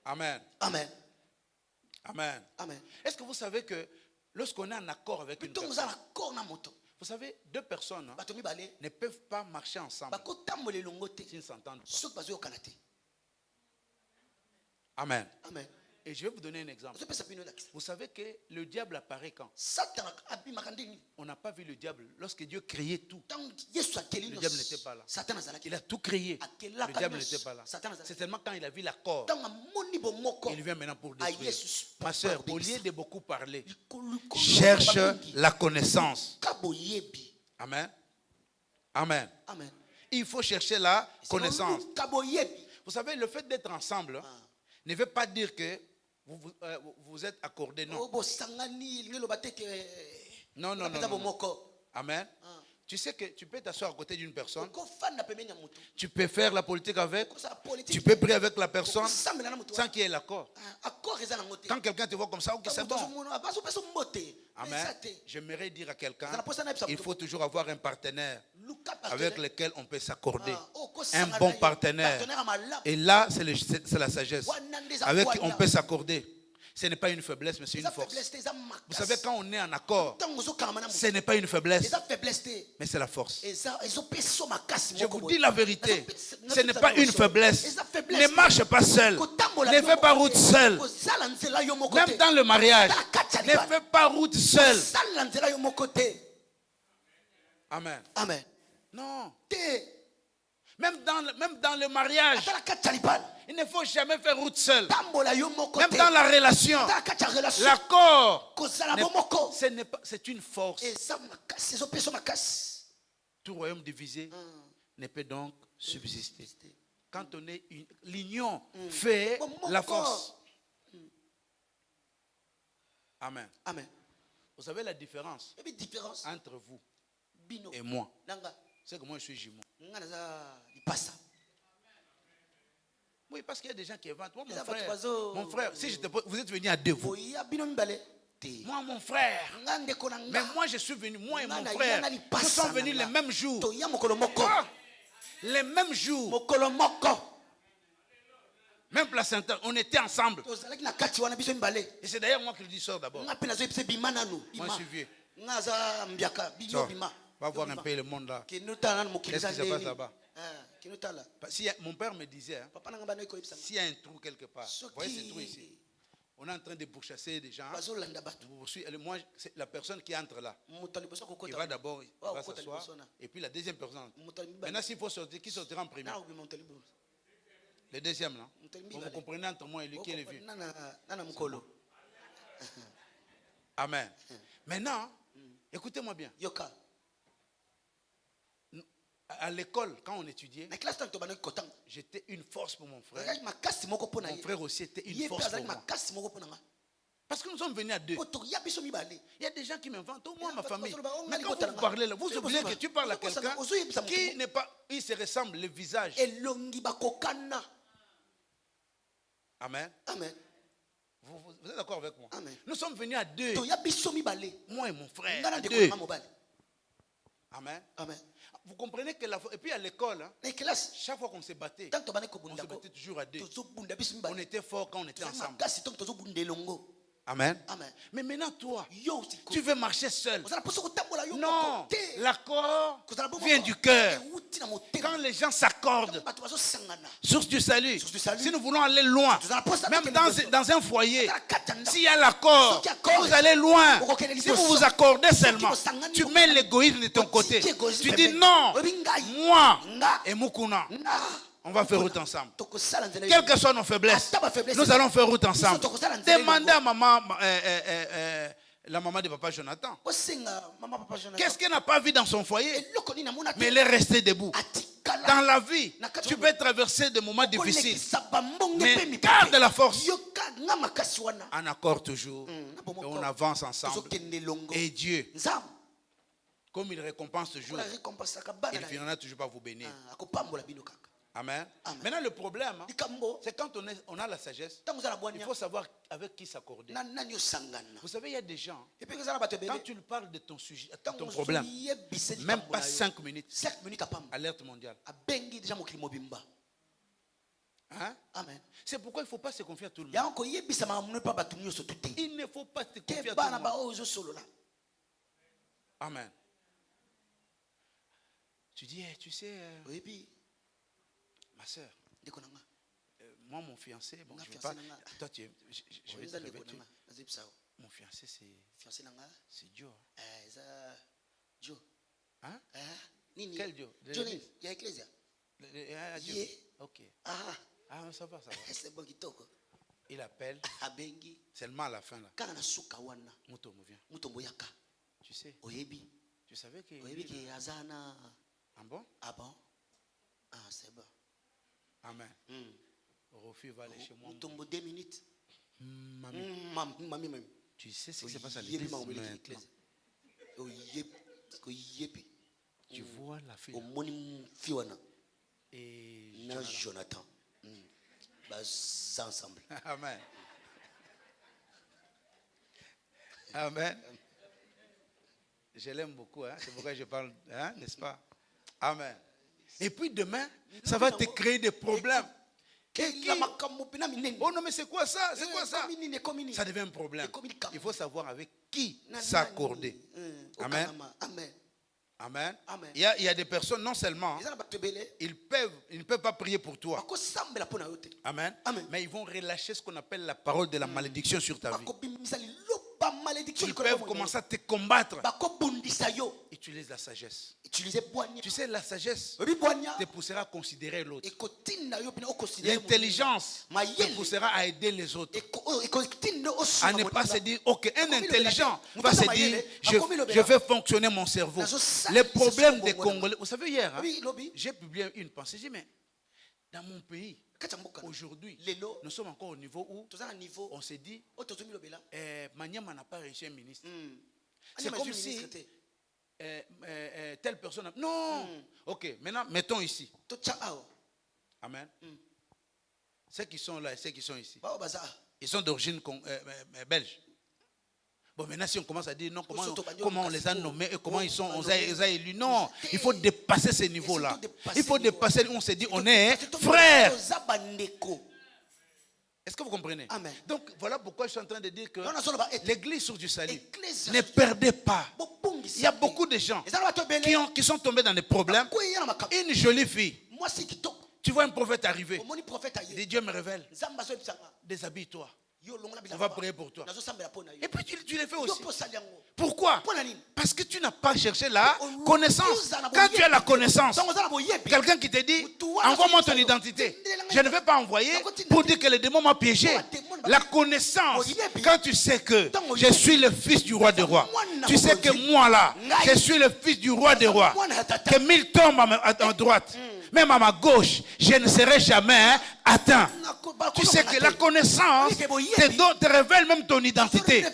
Amen. Amen. Amen. Amen. Est-ce que vous savez que lorsqu'on est en accord avec une personne, vous savez, deux personnes ne peuvent pas marcher ensemble s'ils ne s'entendent pas. Amen. Amen. Et je vais vous donner un exemple. Vous savez que le diable apparaît quand? On n'a pas vu le diable lorsque Dieu créait tout. Le diable n'était pas là. Il a tout créé. Le diable n'était pas là. C'est seulement quand il a vu l'accord, il vient maintenant pour détruire. Ma soeur, au lieu de beaucoup parler, cherche la connaissance. Amen. Amen. Il faut chercher la connaissance. Vous savez, le fait d'être ensemble ne veut pas dire que vous êtes accordés, non. Non, non, non, non. Amen. Tu sais que tu peux t'asseoir à côté d'une personne, tu peux faire la politique avec, tu peux prier avec la personne sans qu'il y ait l'accord. Quand quelqu'un te voit comme ça, ok, c'est bon. Amen. J'aimerais dire à quelqu'un, il faut toujours avoir un partenaire avec lequel on peut s'accorder. Un bon partenaire. Et là, c'est la sagesse. Avec qui on peut s'accorder. Ce n'est pas une faiblesse, mais c'est une force. Vous savez, quand on est en accord, ce n'est pas une faiblesse, mais c'est la force. Je vous dis la vérité, ce n'est pas une faiblesse. Ne marche pas seul. Ne fais pas route seul. Même dans le mariage, ne fais pas route seul. Amen. Amen. Non. Même dans le mariage, il ne faut jamais faire route seul. Même dans la relation, l'accord, c'est une force. Tout royaume divisé ne peut donc subsister. Quand on est l'union fait la force. Amen. Amen. Vous savez la différence entre vous et moi? C'est que moi je suis jumeau. Oui, parce qu'il y a des gens qui inventent. Moi, mon frère, si je te pose, vous êtes venus à deux, vous. Moi, mon frère. Mais moi, je suis venu, moi et mon frère. Nous sommes venus les mêmes jours. Les mêmes jours. Même placenta, on était ensemble. Et c'est d'ailleurs moi qui le dis, sort d'abord. Moi, je suis vieux. Va voir un peu le monde là. Qu'est-ce qui se passe là-bas? Mon père me disait, s'il y a un trou quelque part, vous voyez ce trou ici, on est en train de pourchasser des gens. Moi, c'est la personne qui entre là. Il va d'abord, il va s'asseoir. Et puis la deuxième personne. Maintenant, s'il faut sortir, qui sortira en premier? Le deuxième là. Vous comprenez entre moi et lui qui est le vieux. Amen. Maintenant, écoutez-moi bien. À l'école, quand on étudiait, na classe tanto bana kotang j'étais une force pour mon frère. ezalaki makasi moko mpona Mon ye frère aussi était une ye mpe force pour azalaki moi. makasi moko mpona nga Parce que nous sommes venus à deux. po toya biso mibale Il y a des gens qui m'inventent, oh, moi, ma Parce famille. que on a Mais dit quand que vous parlez là, vous c'est oubliez possible. que tu parles à C'est possible. quelqu'un Aux yeux, ça me qui tombe. n'est pas, il se ressemble, le visage. elongi bakokana Amen. amen Vous êtes d'accord avec moi? Amen. Nous sommes venus à deux. toya biso mibale Moi et mon frère. nga na à ndeko deux. na nga mobali Amen. amen Vous comprenez que et puis à l'école, hein, na classe chaque fois qu'on se battait, tant tobana on kobunda se battait toujours à deux. tozobunda biso On mibale était forts quand on était ensemble. makasi to tozobunda elongo Amen. amen Mais maintenant, toi, yo siko tu veux marcher seul. ozala poso kotambola yo Non, moko te l'accord kozala bongo vient du cœur. euti na motema Quand les gens s'accordent, bato bazosangana source du salut. Source du salut. Si nous voulons aller loin, même dans un foyer, s'il y a l'accord, vous allez loin. Si vous vous accordez seulement, tu mets l'égoïsme de ton côté. Tu dis non, moi et Mukuna, on va faire route ensemble. Quelles que soient nos faiblesses, nous allons faire route ensemble. Demandez à maman, la maman de papa Jonathan, qu'est-ce qu'elle n'a pas vu dans son foyer, mais elle est restée debout. Dans la vie, tu peux traverser des moments difficiles, mais garde la force. On accorde toujours, et on avance ensemble. Et Dieu, comme il récompense toujours, il finira toujours par vous bénir. Amen. Maintenant, le problème, c'est quand on a la sagesse, il faut savoir avec qui s'accorder. Vous savez, il y a des gens, quand tu lui parles de ton sujet, de ton problème, même pas 5 minutes, alerte mondiale. Hein? C'est pourquoi il ne faut pas se confier à tout le monde. Il ne faut pas se confier à tout le monde. Amen. Tu dis, tu sais, ma soeur, moi, mon fiancé, bon, je ne vais pas. Toi, je vais te révéler. Mon fiancé, c'est Dieu. Hein? Quel Dieu? Johnny, il y a Ecclesia. Dieu. Ok. Ah, ça va, ça va. c'est bon qui toque. Il appelle Abengi. seulement à la fin. Là. Kana suka wana. Mutombo vient. Mutombo yaka. Tu sais. Oyebi. Tu savais que. Oyebi ki azana. Ah bon? Ah bon? Ah, c'est bon. Amen. Rofi va aller chez moi. Mutombo 2 minutes. Mamie. Tu sais ce qui se passe à l'église. Tu vois la fille. Et Jonathan. Ensemble. Amen. Amen. Je l'aime beaucoup, hein? C'est pourquoi je parle, hein? N'est-ce pas? Amen. Et puis demain, ça va te créer des problèmes. Oh non, mais c'est quoi ça? C'est quoi ça? Ça devient un problème. Il faut savoir avec qui s'accorder. Amen. Amen. Il y a des personnes, non seulement, ils ne peuvent pas prier pour toi. Amen. Mais ils vont relâcher ce qu'on appelle la parole de la malédiction sur ta vie. Ils peuvent commencer à te combattre. Utilise la sagesse. Tu sais, la sagesse te poussera à considérer l'autre. L'intelligence te poussera à aider les autres. À ne pas se dire, ok, un intelligent va se dire, je fais fonctionner mon cerveau. Les problèmes des Congolais. Vous savez, hier, hein, j'ai publié une pensée. J'ai dit, mais dans mon pays, aujourd'hui, nous sommes encore au niveau où on s'est dit, Maniama n'a pas réussi un ministre. C'est comme si telle personne... Non. Ok, maintenant, mettons ici. Amen. Ceux qui sont là et ceux qui sont ici, ils sont d'origine belge. Bon, maintenant, si on commence à dire non, comment on les a nommés et comment ils sont, on les a élus. Non, il faut dépasser ces niveaux-là. Il faut dépasser, on s'est dit, on est frères. Est-ce que vous comprenez? Amen. Donc, voilà pourquoi je suis en train de dire que l'église sur du salut, ne perdez pas. Il y a beaucoup de gens qui sont tombés dans des problèmes. Une jolie fille. Tu vois un prophète arriver. Et Dieu me révèle. Déshabille-toi. On va prier pour toi. Et puis tu les fais aussi. Pourquoi? Parce que tu n'as pas cherché la connaissance. Quand tu as la connaissance, quelqu'un qui te dit, envoie-moi ton identité. Je ne vais pas envoyer pour dire que le démon m'a piégé. La connaissance, quand tu sais que je suis le fils du roi des rois, tu sais que moi là, je suis le fils du roi des rois, que 1000 tombent à droite, même à ma gauche, je ne serai jamais atteint. Tu sais que la connaissance te révèle même ton identité.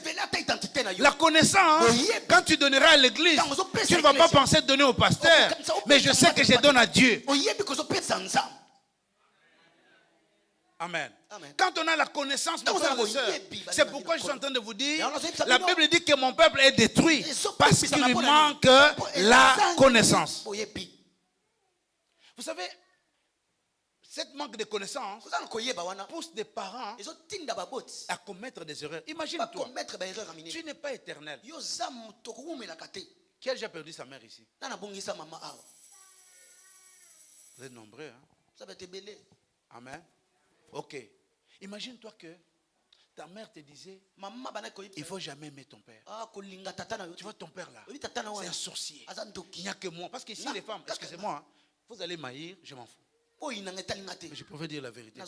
La connaissance, quand tu donneras à l'église, tu ne vas pas penser donner au pasteur, mais je sais que je donne à Dieu. Amen. Quand on a la connaissance, mes frères et sœurs, c'est pourquoi je suis en train de vous dire, la Bible dit que mon peuple est détruit parce qu'il lui manque la connaissance. Vous savez, cette manque de connaissance pousse des parents à commettre des erreurs. Imagine-toi, tu n'es pas éternel. Qui a déjà perdu sa mère ici? Vous êtes nombreux, hein? Amen. Ok. Imagine-toi que ta mère te disait, il ne faut jamais aimer ton père. Tu vois ton père là, c'est un sorcier. Il n'y a que moi. Parce qu'ici les femmes, excusez-moi, hein, vous allez m'haïr, je m'en fous. Mais je préfère dire la vérité.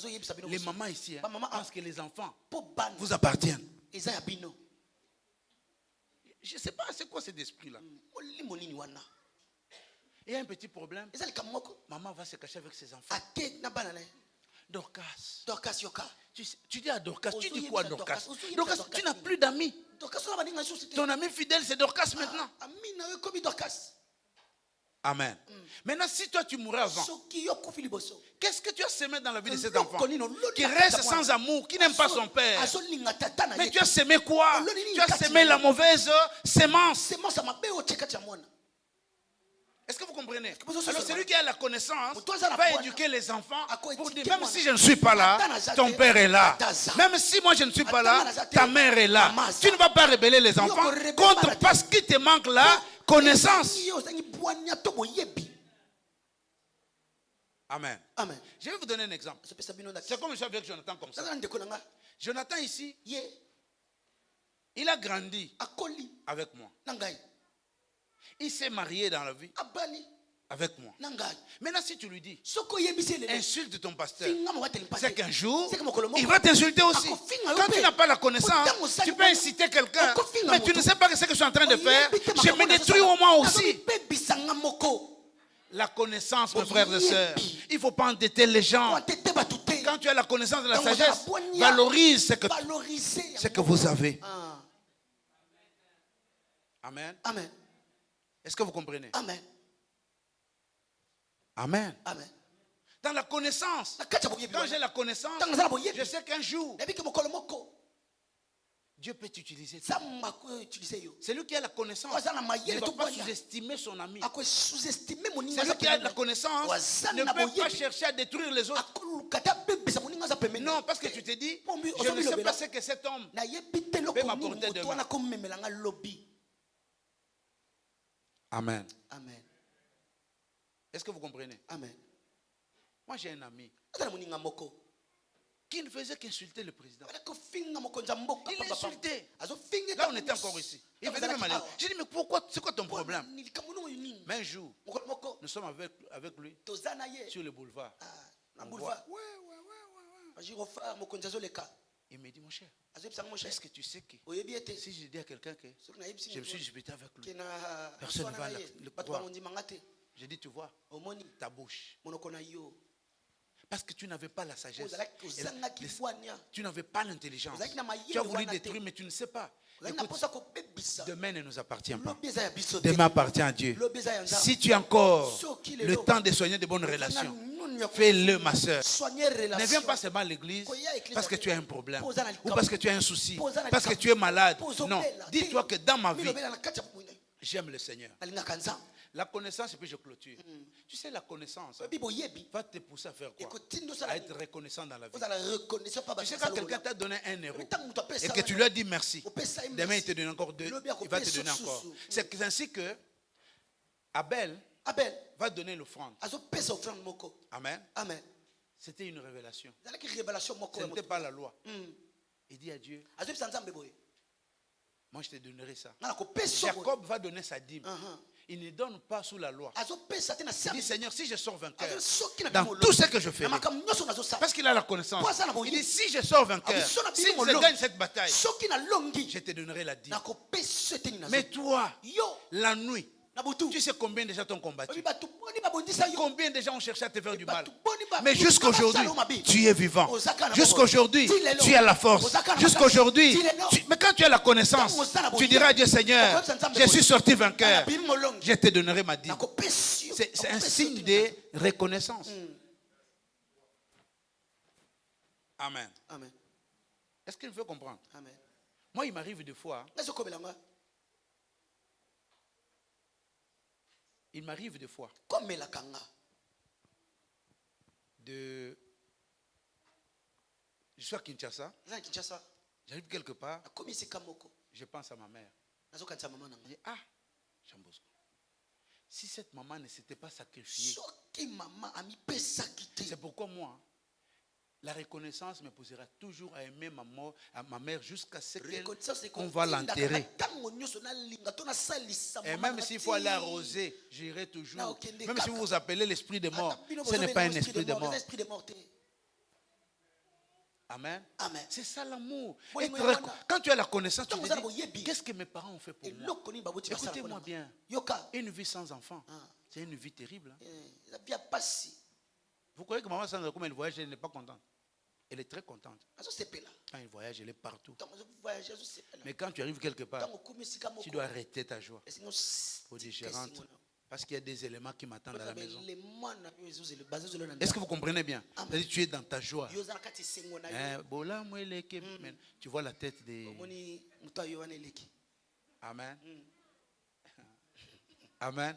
Les mamans ici pensent que les enfants vous appartiennent. Je ne sais pas c'est quoi cet esprit-là. Il y a un petit problème. Maman va se cacher avec ses enfants. Dorcas. Tu dis à Dorcas, tu dis quoi à Dorcas? Dorcas, tu n'as plus d'amis. Ton ami fidèle, c'est Dorcas maintenant. Amen. Maintenant, si toi tu mourrais avant, qu'est-ce que tu as semé dans la vie de cet enfant qui reste sans amour, qui n'aime pas son père? Mais tu as semé quoi? Tu as semé la mauvaise sémence. Est-ce que vous comprenez? Alors celui qui a la connaissance va éduquer les enfants pour dire, même si je ne suis pas là, ton père est là. Même si moi je ne suis pas là, ta mère est là. Tu ne vas pas rébeller les enfants contre parce qu'il te manque la connaissance. Amen. Je vais vous donner un exemple. C'est comme je suis avec Jonathan comme ça. Jonathan ici, il a grandi avec moi. Il s'est marié dans la vie avec moi. Maintenant, si tu lui dis, insulte ton pasteur, c'est qu'un jour, il va t'insulter aussi. Quand tu n'as pas la connaissance, tu peux inciter quelqu'un, mais tu ne sais pas ce que je suis en train de faire. Je me détruis au moins aussi. La connaissance, mes frères et sœurs, il ne faut pas entêter les gens. Quand tu as la connaissance de la sagesse, valorise ce que vous avez. Amen. Est-ce que vous comprenez? Amen. Dans la connaissance, quand j'ai la connaissance, je sais qu'un jour, Dieu peut t'utiliser. C'est lui qui a la connaissance. Il ne va pas sous-estimer son ami. C'est lui qui a la connaissance. Ne peut pas chercher à détruire les autres. Non, parce que tu te dis, je ne sais pas ce que cet homme peut m'apporter demain. Amen. Est-ce que vous comprenez? Moi j'ai un ami qui ne faisait qu'insulter le président. Il l'insultait. Là on était encore ici. Il faisait même aller. J'ai dit mais pourquoi? C'est quoi ton problème? Mais un jour, nous sommes avec lui sur le boulevard. Il me dit mon cher, est-ce que tu sais que si je dis à quelqu'un que je me suis disputé avec lui, personne ne va le croire. Je dis tu vois, ta bouche. Parce que tu n'avais pas la sagesse. Tu n'avais pas l'intelligence. Tu as voulu détruire mais tu ne sais pas. Écoute, demain ne nous appartient pas. Demain appartient à Dieu. Si tu as encore le temps de soigner de bonnes relations, fais-le ma soeur. Ne viens pas seulement à l'église parce que tu as un problème ou parce que tu as un souci, parce que tu es malade. Non, dis-toi que dans ma vie, j'aime le Seigneur. La connaissance, et puis je clôture. Tu sais, la connaissance va te pousser à faire quoi? À être reconnaissant dans la vie. Tu sais, quand quelqu'un t'a donné 1 euro et que tu lui as dit merci, demain il te donne encore 2, il va te donner encore. C'est ainsi que Abel va donner l'offrande. Amen. C'était une révélation. Ce n'était pas la loi. Il dit à Dieu, moi je te donnerai ça. Jacob va donner sa dîme. il ne donne pas sous la loi. azopesa te na Il dit, Seigneur, si je sors vainqueur soki na dans bino tout ce que je fais, na makambo nyonso nazosala parce qu'il a la connaissance, Kwa sana boye. il dit, si je sors vainqueur, Abiso na si bino je molo. gagne cette bataille, soki na longi je te donnerai la dîme. nakopesa eteni nazo Mais toi, yo la nuit, na butu tu sais combien de gens t'ont combattu? obi bato boni babondisa yo Combien de gens ont cherché à te faire du mal? bato boni ba Mais jusqu'aujourd'hui, tu es vivant. Ozaka na Jusqu'aujourd'hui, Ti lelo. tu as la force. Ozaka na Jusqu'aujourd'hui, Ti lelo. mais quand tu as la connaissance, tu diras à Dieu, Seigneur, je suis sorti vainqueur. Je te donnerai ma dîme. nakopesa yo C'est un signe de reconnaissance. Amen. amen Est-ce qu'il me fait comprendre? amen Moi, il m'arrive des fois, nazokobelanga il m'arrive des fois komelaka nga de... Je suis à Kinshasa, eza na kinshasa j'arrive quelque part, nakomi esika moko je pense à ma mère. nazokanisa mama na Je nga dis, ah, Jean Bosco, si cette maman ne s'était pas sacrifiée, soki mama amipesaki te c'est pourquoi moi, la reconnaissance me posera toujours à aimer ma mère jusqu'à ce reconnaissance qu'on va l'enterrer. ntango nyonso nalinga to nasalisa Et mama même na s'il ti. faut aller arroser, j'irai toujours. Na okende Même si kaka. vous vous appelez l'esprit de mort, Ata bino ce n'est bozobela pas un esprit esprit de mort. eza esprit de mort te. Amen. Amen. C'est ça l'amour. Oui, Être oui, reco- voilà. Quand tu as la connaissance, tu Donc, te vous avez dis, oyebi. qu'est-ce que mes parents ont fait pour moi? eloko nini baboti basala Écoutez-moi mpona bien. nga. yoka Une vie sans enfant, Ah. c'est une vie terrible. Hein. eza bia pasi Vous croyez que maman, sans comme elle voyage, elle n'est pas contente? Elle est très contente. azosepela Quand elle voyage, elle est partout. ntango azovoyage azosepela Mais quand tu arrives quelque part, ntango okumi esika tu moko dois arrêter ta joie. esingo Pour dire, je rentre. Parce qu'il y a des éléments qui m'attendent à la maison. Est-ce Est-ce que vous comprenez bien? C'est-à-dire, tu es dans ta joie. yo oza na kati esengo na Hein, yo bola, moi, eleke, mais tu vois la tête des... omoni moto ayo wana eleki Amen. Amen.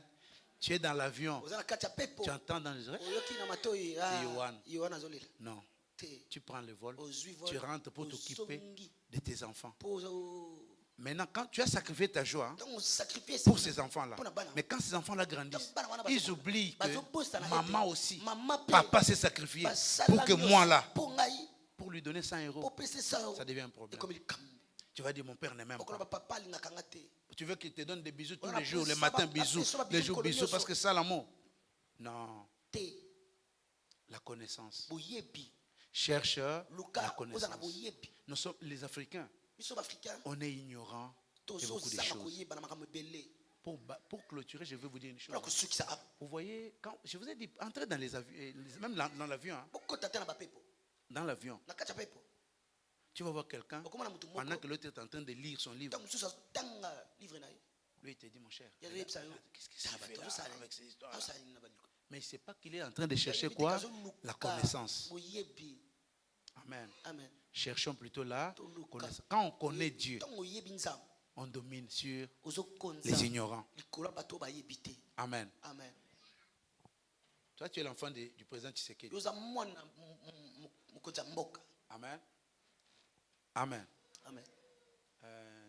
Tu es dans l'avion. oza na kati ya pepo Tu entends dans les oreilles. oyoki na matoi Yohane. yohana azolela Non. te Tu prends le vol. ozwi vol Tu rentres pour t'occuper ozongi de tes enfants. mpo Maintenant, quand tu as sacrifié ta joie hein, ntango osacrifie pour ces enfants-là, Mpona bana. mais quand ces enfants-là grandissent, Bana wana ils oublient bazobosana que ete maman aussi, mama pe papa s'est sacrifié basala pour que nyonso moi là, mpo ngai pour lui donner 100 euros, opesa 100 euro ça devient un problème. ekomi likambo Tu vas dire, mon père ne m'aime okoloba pas. papa alingaka nga te Tu veux qu'il te donne des bisous tous On a les jours, pris le ça, matin on a bisous, pris ça, les jours bisous, bisous, parce que ça l'amour. Non, te la connaissance. boyebi Cherche la luka oza na connaissance. boyebi Nous sommes les Africains, biso baafricain on est ignorants de beaucoup de tozozala choses. koyeba na makambo ebele Pour clôturer, je vais vous dire une chose. mpona kosukisa apo Vous voyez, quand je vous ai dit, entrez dans les avions, même dans l'avion, hein, bokota te na bapepo dans l'avion, na kati ya pepo tu vas voir quelqu'un, okomona motu pendant moko que l'autre est en train de lire son livre, ntango mosusu azotanga livre na ye lui il te dit, mon cher, ya azoyebisa yo qu'est-ce qu'il fait là avec ces histoires azosala nini na baliko Mais il ne sait pas qu'il est en train de chercher quoi? La connaissance. boyebi Amen. amen Cherchons plutôt la Toluka. connaissance. Quand on connaît Dieu, ntango oyebi nzambe on domine sur ozokonza les ignorants. likolo ya bato oyo bayebi te Amen. amen Toi, tu es l'enfant du président Tshisekedi. yo oza mwana mokonzi ya mboka Amen. Amen. amen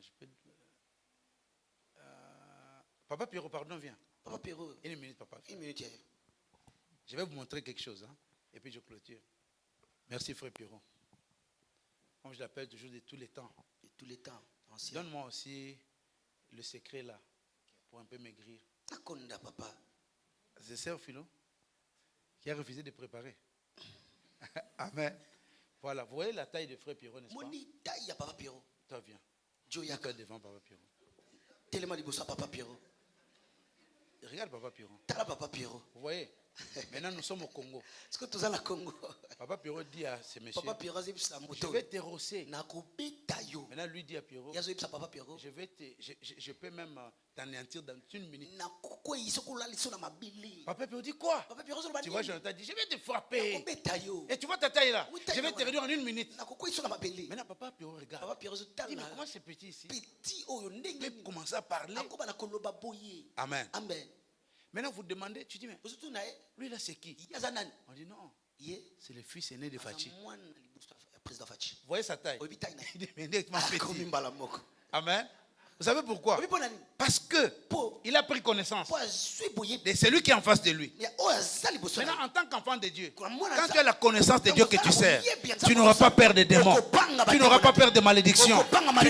Je peux... Papa Pierrot, pardon, viens. papa pero Une minute, papa. une minute yayo Je vais vous montrer quelque chose. Hein, et puis je clôture. Merci, frère Pierrot. Comme je l'appelle toujours de tous les temps. de tous les temps ancien Donne-moi aussi le secret là, pour un peu maigrir. nakonda papa C'est Sœur Philo qui a refusé de préparer. Amen. Voilà, vous voyez la taille de frère Pierrot, n'est-ce pas? moni tai ya papa pero Toi, viens. jo yaka Toi devant Papa Pierrot. telema liboso ya papa pero Regarde Papa Pierrot. tala papa pero Vous voyez? Maintenant, nous sommes au Congo. siko toza na congo Papa Pierrot dit à ce monsieur, papa pero azebisa je moto vais te rosser. nakobeta yo Maintenant, lui dit à Pierrot, ye azoyebisa papa pero je peux même t'anéantir dans une minute. nakokwei soki olaliso na mabele Papa Pierrot dit quoi? papa pero azoloba Tu vois, Jonathan dit, je vais te frapper. nakobeta yo Et tu vois ta taille là? Oui, taille, Je vais te voilà. réduire en une minute. nakokwei so na mabele Maintenant, Papa Pierrot regarde. papa pero Il dit, mais azotala comment c'est petit ici? petit oyo Il ndenge peut commencer à parler. akoba na koloba boye Amen. amen Maintenant, vous demandez, tu dis, mais osutu na ye lui là, c'est qui? ye aza nani On dit, non, ye c'est le fils aîné de aza Fachi. mwana na liboso ya président faci Vous voyez sa taille? oyebi tai na ye Il dit, mais nettement akomi petit. mbala moko Amen. Vous savez pourquoi? oyebi mpo na nini Parce que mpo il a pris connaissance mpo azwi boyebi de celui qui est en face de lui. ya oyo aza liboso na Maintenant, ye en tant qu'enfant de Dieu, Quand quand tu as la connaissance de Dieu que tu sers, tu tu n'auras pas peur des démons. Tu n'auras pas peur des malédictions.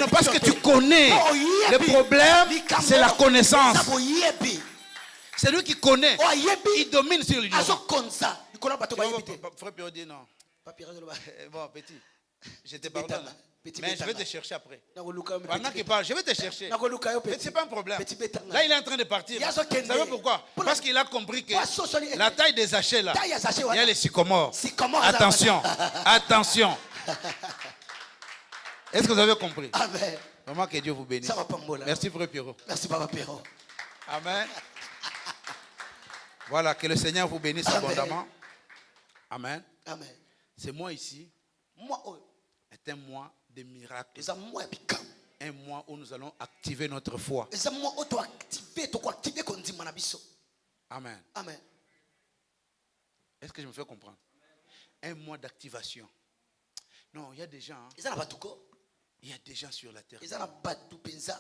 Parce que tu connais. Le problème, c'est la connaissance. boyebi C'est lui qui connaît. Oh, ayebi. Il domine sur l'ignorant. Azokonza. Likolo bato bayebi te. Frère Pierrot dit non. Papi Razoloba. Bon, petit. Je te Betanga. pardonne. Petit Mais je vais betanga. te chercher après. Nakoluka yo Pendant petit qu'il betanga. parle, je vais te chercher. Nakoluka yo Mais petit. c'est pas un problème. Petit betanga. Là, il est en train de partir. Vous Yazo kende. savez pourquoi? Pour Parce la- qu'il a compris que Pour la- la taille des sachets là, Taille ya sachet il y wana. a les sycomores. Sycomore, Attention, attention. Est-ce que vous avez compris? Amen. Vraiment que Dieu vous bénisse. Ça va pas me Merci frère Pierrot. Merci Papa Pierrot. Amen. Voilà, que le Seigneur vous bénisse Amen. abondamment. Amen. Amen. Ce mois ici Moi, est un mois de miracles. ça moi bikam. Un mois où nous allons activer notre foi. Ça moi auto activer, to activer kon di manabiso. Amen. Amen. Est-ce que je me fais comprendre? Un mois d'activation. Non, il y a des gens. Ils ont batuko. Il y a des gens sur la terre. Ils ont batu penza.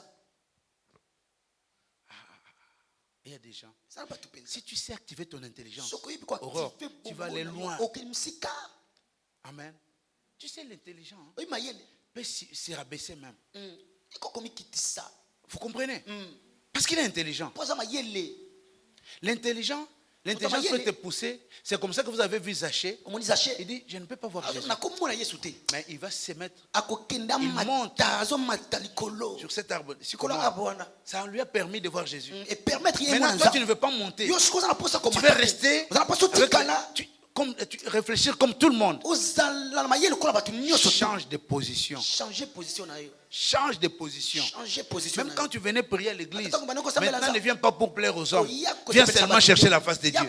Il y a des gens. Ils ont batu penza. Si tu sais activer ton intelligence, Soko yibi ko Aurore, activer. tu vas aller loin. Aucun musika. Amen. Tu sais, l'intelligent Oui mayele. peut se rabaisser même. Iko komi kitisa. Vous comprenez? Parce qu'il est intelligent. Poza mayele. L'intelligence peut te pousser. C'est comme ça que vous avez vu Zachée. Omoni zaché. Il dit, je ne peux pas voir Jésus. Na komona Yesu te. Mais il va se mettre Akokenda Il monte. mata azo mata likolo. sur cet arbre. Likolo abwana. Ça lui a permis de voir Jésus. Et permettre yeye Maintenant, toi, tu ne veux pas monter. Yo sikoza na posa Tu komata. veux rester Vous avez pas sauté avec- kana. réfléchir comme tout le monde. Ozala mayele kola batu nyoso. Change de position. Changer position na yo. Change de position. Changer position. Même quand tu venais prier à l'église, Attends, maintenant ne viens pas pour plaire aux hommes. Oh, Viens seulement chercher la face de Dieu.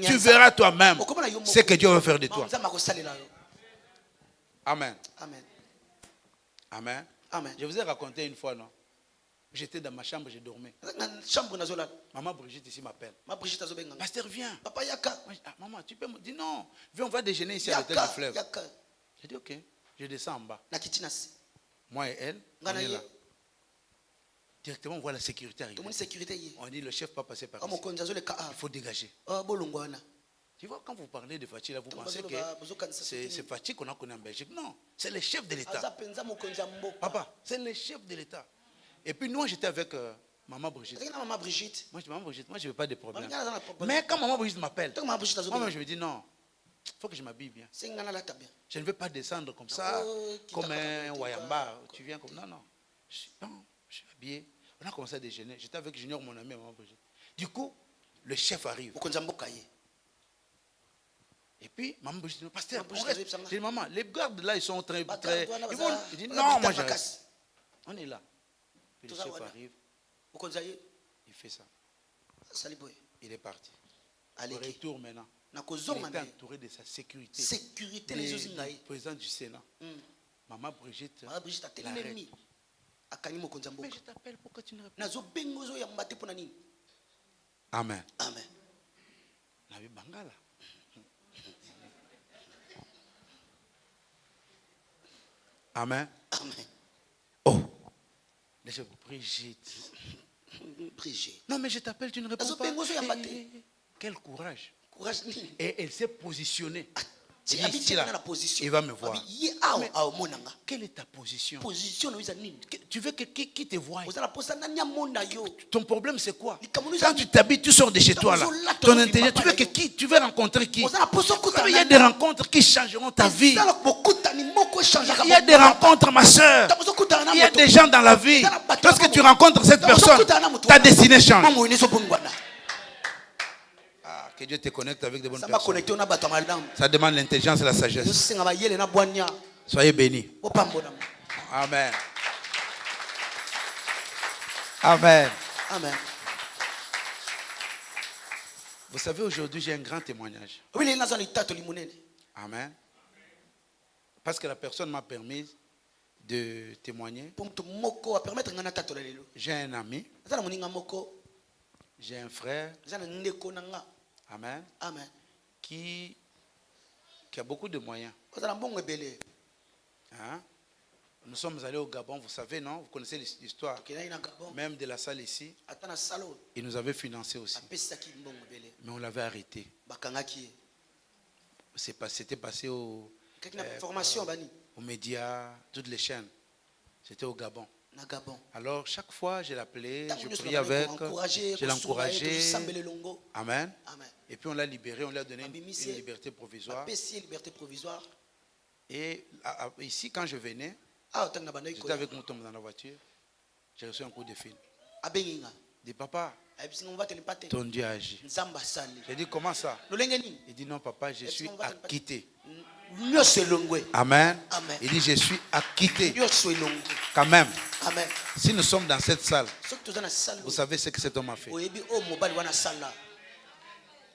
Tu verras toi-même ce que Dieu va faire de toi. Amen. Amen. Amen. Amen. Je vous ai raconté une fois, non? J'étais dans ma chambre, je dormais. Chambre nazola. Maman Brigitte ici m'appelle. Ma Brigitte azobenga. Pasteur, viens. Papa yaka. Moi, je dis, ah, maman, tu peux me dire non. Viens, on va déjeuner ici à l'hôtel du fleuve. Yaka. J'ai dit, ok. Je descends en bas. Na kitinasi. Moi et elle, on Ngana est ye. là. Directement, on voit la sécurité arriver. To moni sécurité ye. On dit, le chef pas passer par Amo ici. konza zole ka. Il faut dégager. Bolongwana. Tu vois, quand vous parlez de Fatih, là, vous pensez que c'est c'est Fatih qu'on a connu en Belgique. Non, c'est le chef de Aza l'État. penza mokonza mboka. Papa, c'est le chef de l'État. Et puis, nous, j'étais avec maman Brigitte. Zaki na mama Brigitte. Moi, je dis, maman Brigitte, moi, je ne veux pas de problème. Maman na problème. Mais quand maman Brigitte m'appelle, Tant mama Brigitte moi, azobenga. je me dis, non, il faut que je m'habille bien. Sengana la tabia. Je ne veux pas descendre comme ça, Oh, comme quitte à un faire Wayamba. Tu viens comme. Non, non. Je suis habillé. On a commencé à déjeuner. J'étais avec Junior, mon ami, maman Brigitte. Du coup, le chef arrive. Mokonza mboka ye. Et puis, maman Brigitte dit, pasteur, Maman Brigitte on reste. Azib Sanga. Je dis, maman, les gardes là, ils sont très. Bata, douane, Ils baza- vont. Il dit, baza non, bita moi, je makasi. reste. On est là. Puis le Toza chef wana. arrive, Mokonza ye. il fait ça. Saliboy. Il est parti. Allez. Au retour maintenant. Na Il kozonga était na. entouré de sa sécurité. Sécurité les Le ozinga ye. président du Sénat. Maman Brigitte. Mama Brigitte atelemi. Akani mokonza Mais mboka. je t'appelle, pourquoi tu ne réponds Nazo bengo zo ya mbate pona nini? pas? Amen. Amen. Nabi Bangala. Amen. Amen. Oh. Les chefs, Brigitte. Brigitte. Non, mais je t'appelle, tu ne réponds Nazo pas. bengo zo ya mbate. Quel courage. Courage nini? Et elle s'est positionnée. C'est Il dit, ici, là, la position. il va me voir. Ye ao Mais- ao monanga. Quelle est ta position? Position no nini? Tu veux que qui te voie? Ozala posa nani amona yo. Ton problème, c'est quoi? Likamunu Quand za- tu t'habilles, tu sors de chez toi, là. Likamunu Ton za- intelligence, tu veux que qui? Tu veux rencontrer qui? Ozala posa kuta. Il y a des rencontres qui changeront ta vie. Zala bokuta ni moko changaka. Il y a des rencontres, ma soeur. Il y a des gens dans la vie. Lorsque tu rencontres cette personne, ta destinée change. Mamu ni so bungwana. Ah, que Dieu te connecte avec de bonnes Ça va personnes. connecter na bato malamu. Ça demande l'intelligence et la Yo sagesse. singa ba yele na bwania. Soyez bénis. Opambona. Amen. Amen. Amen. Vous savez, aujourd'hui, j'ai un grand témoignage. Wili na zo ni tato limunene. Amen. Parce que la personne m'a permis de témoigner. Pour mtu moko a permettre ngana tato la lelo. J'ai un ami, Zala moninga moko. j'ai un frère, Zala ndeko nanga. amen, Amen. qui a beaucoup de moyens. Ozala mbongo ebele. Hein? Nous sommes allés au Gabon, vous savez, non? Vous connaissez l'histoire, Kenai na Gabon. même de la salle ici. Atana salo. Il nous avait financé aussi, Apesaki mbongo ebele. mais on l'avait arrêté. Bakangaki. C'était passé Kaki na formation bani. aux médias, toutes les chaînes. C'était au Gabon. Na Gabon. Alors, chaque fois, je l'appelais, Tant je que priais avec, encourager, je l'encourageais. Sambele Longo. Amen. Amen. Et puis, on l'a libéré, on lui a donné une Abimisé. liberté provisoire. Baisser liberté provisoire. Et ici, quand je venais, Ah, tant na banda j'étais avec mon tombe dans la voiture, j'ai reçu un coup de fil. Abenginga. Il dit, papa, Abisinga mba telepate. ton Dieu a agi. Nzamba sali. J'ai dit, comment ça? Lolenge nini? Il dit, non, papa, je suis acquitté. Nyos elongwe. Amen. Amen. Il dit, je suis acquitté. Nyos elongwe. Quand même, Amen. si nous sommes dans cette salle, Soki toza na salle. vous savez ce que cet homme a fait. Oyebi o mobali wana sala.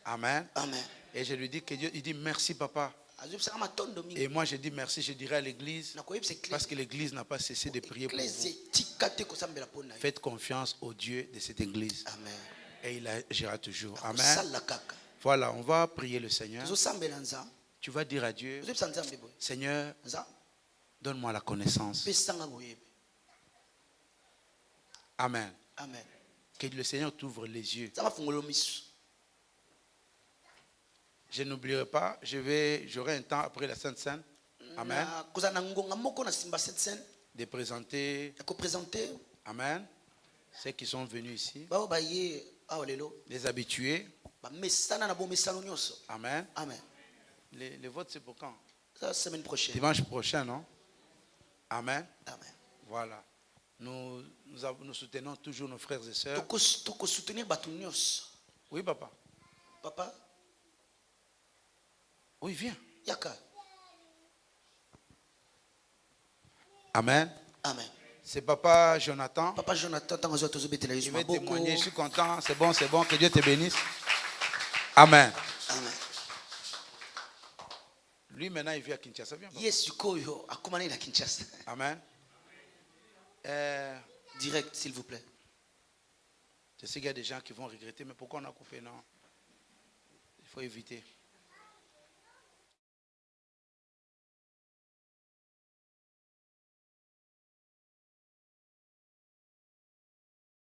Amen. Amen. Et je lui dis que Dieu, il dit, merci, papa. Azobisaka matondo mingi. Et moi, je dis merci, je dirai à l'église, Na koyebisa parce que l'église n'a pas cessé de prier pour Église vous. tikate kosambela pona. Faites confiance au Dieu de cette église. Amen. Et il agira toujours. Amen. Sala kaka. Voilà, on va prier le Seigneur. Zo sambela nza. Tu vas dire à Dieu, Zo psa nzambe boy. Seigneur, Nza. donne-moi la connaissance. Pesanga boyebi. Amen. Amen. Que le Seigneur t'ouvre les yeux. Zama fungolo misu. Je n'oublierai pas, j'aurai un temps après la Sainte Seine. Amen. Na koza na ngonga moko na simba cette scène. De présenter, Ya ko présenter Amen, ceux qui sont venus ici, ba ba ye awalelo. les habitués. Ba mesana na bo mesano nyoso. Amen. Amen. Le vote, c'est pour quand? La semaine prochaine. Dimanche prochain, non? Amen. Amen. Voilà. Nous soutenons toujours nos frères et sœurs. Toko soutenir batu nyos. Oui, papa. Papa, Oui, viens. yaka. Amen. Amen. C'est papa Jonathan. Papa Jonathan tango zo tozo betela Je Yesu vais maboko. témoigner. Je suis content. C'est bon, c'est bon. Que Dieu te bénisse. Amen. Amen. Lui, maintenant, il vit à Kinshasa. Viens, papa. Yesu koyo akomana na Kinshasa. Amen. Direct s'il vous plaît. Je sais qu'il y a des gens qui vont regretter, mais pourquoi on a coupé? Non. Il faut éviter.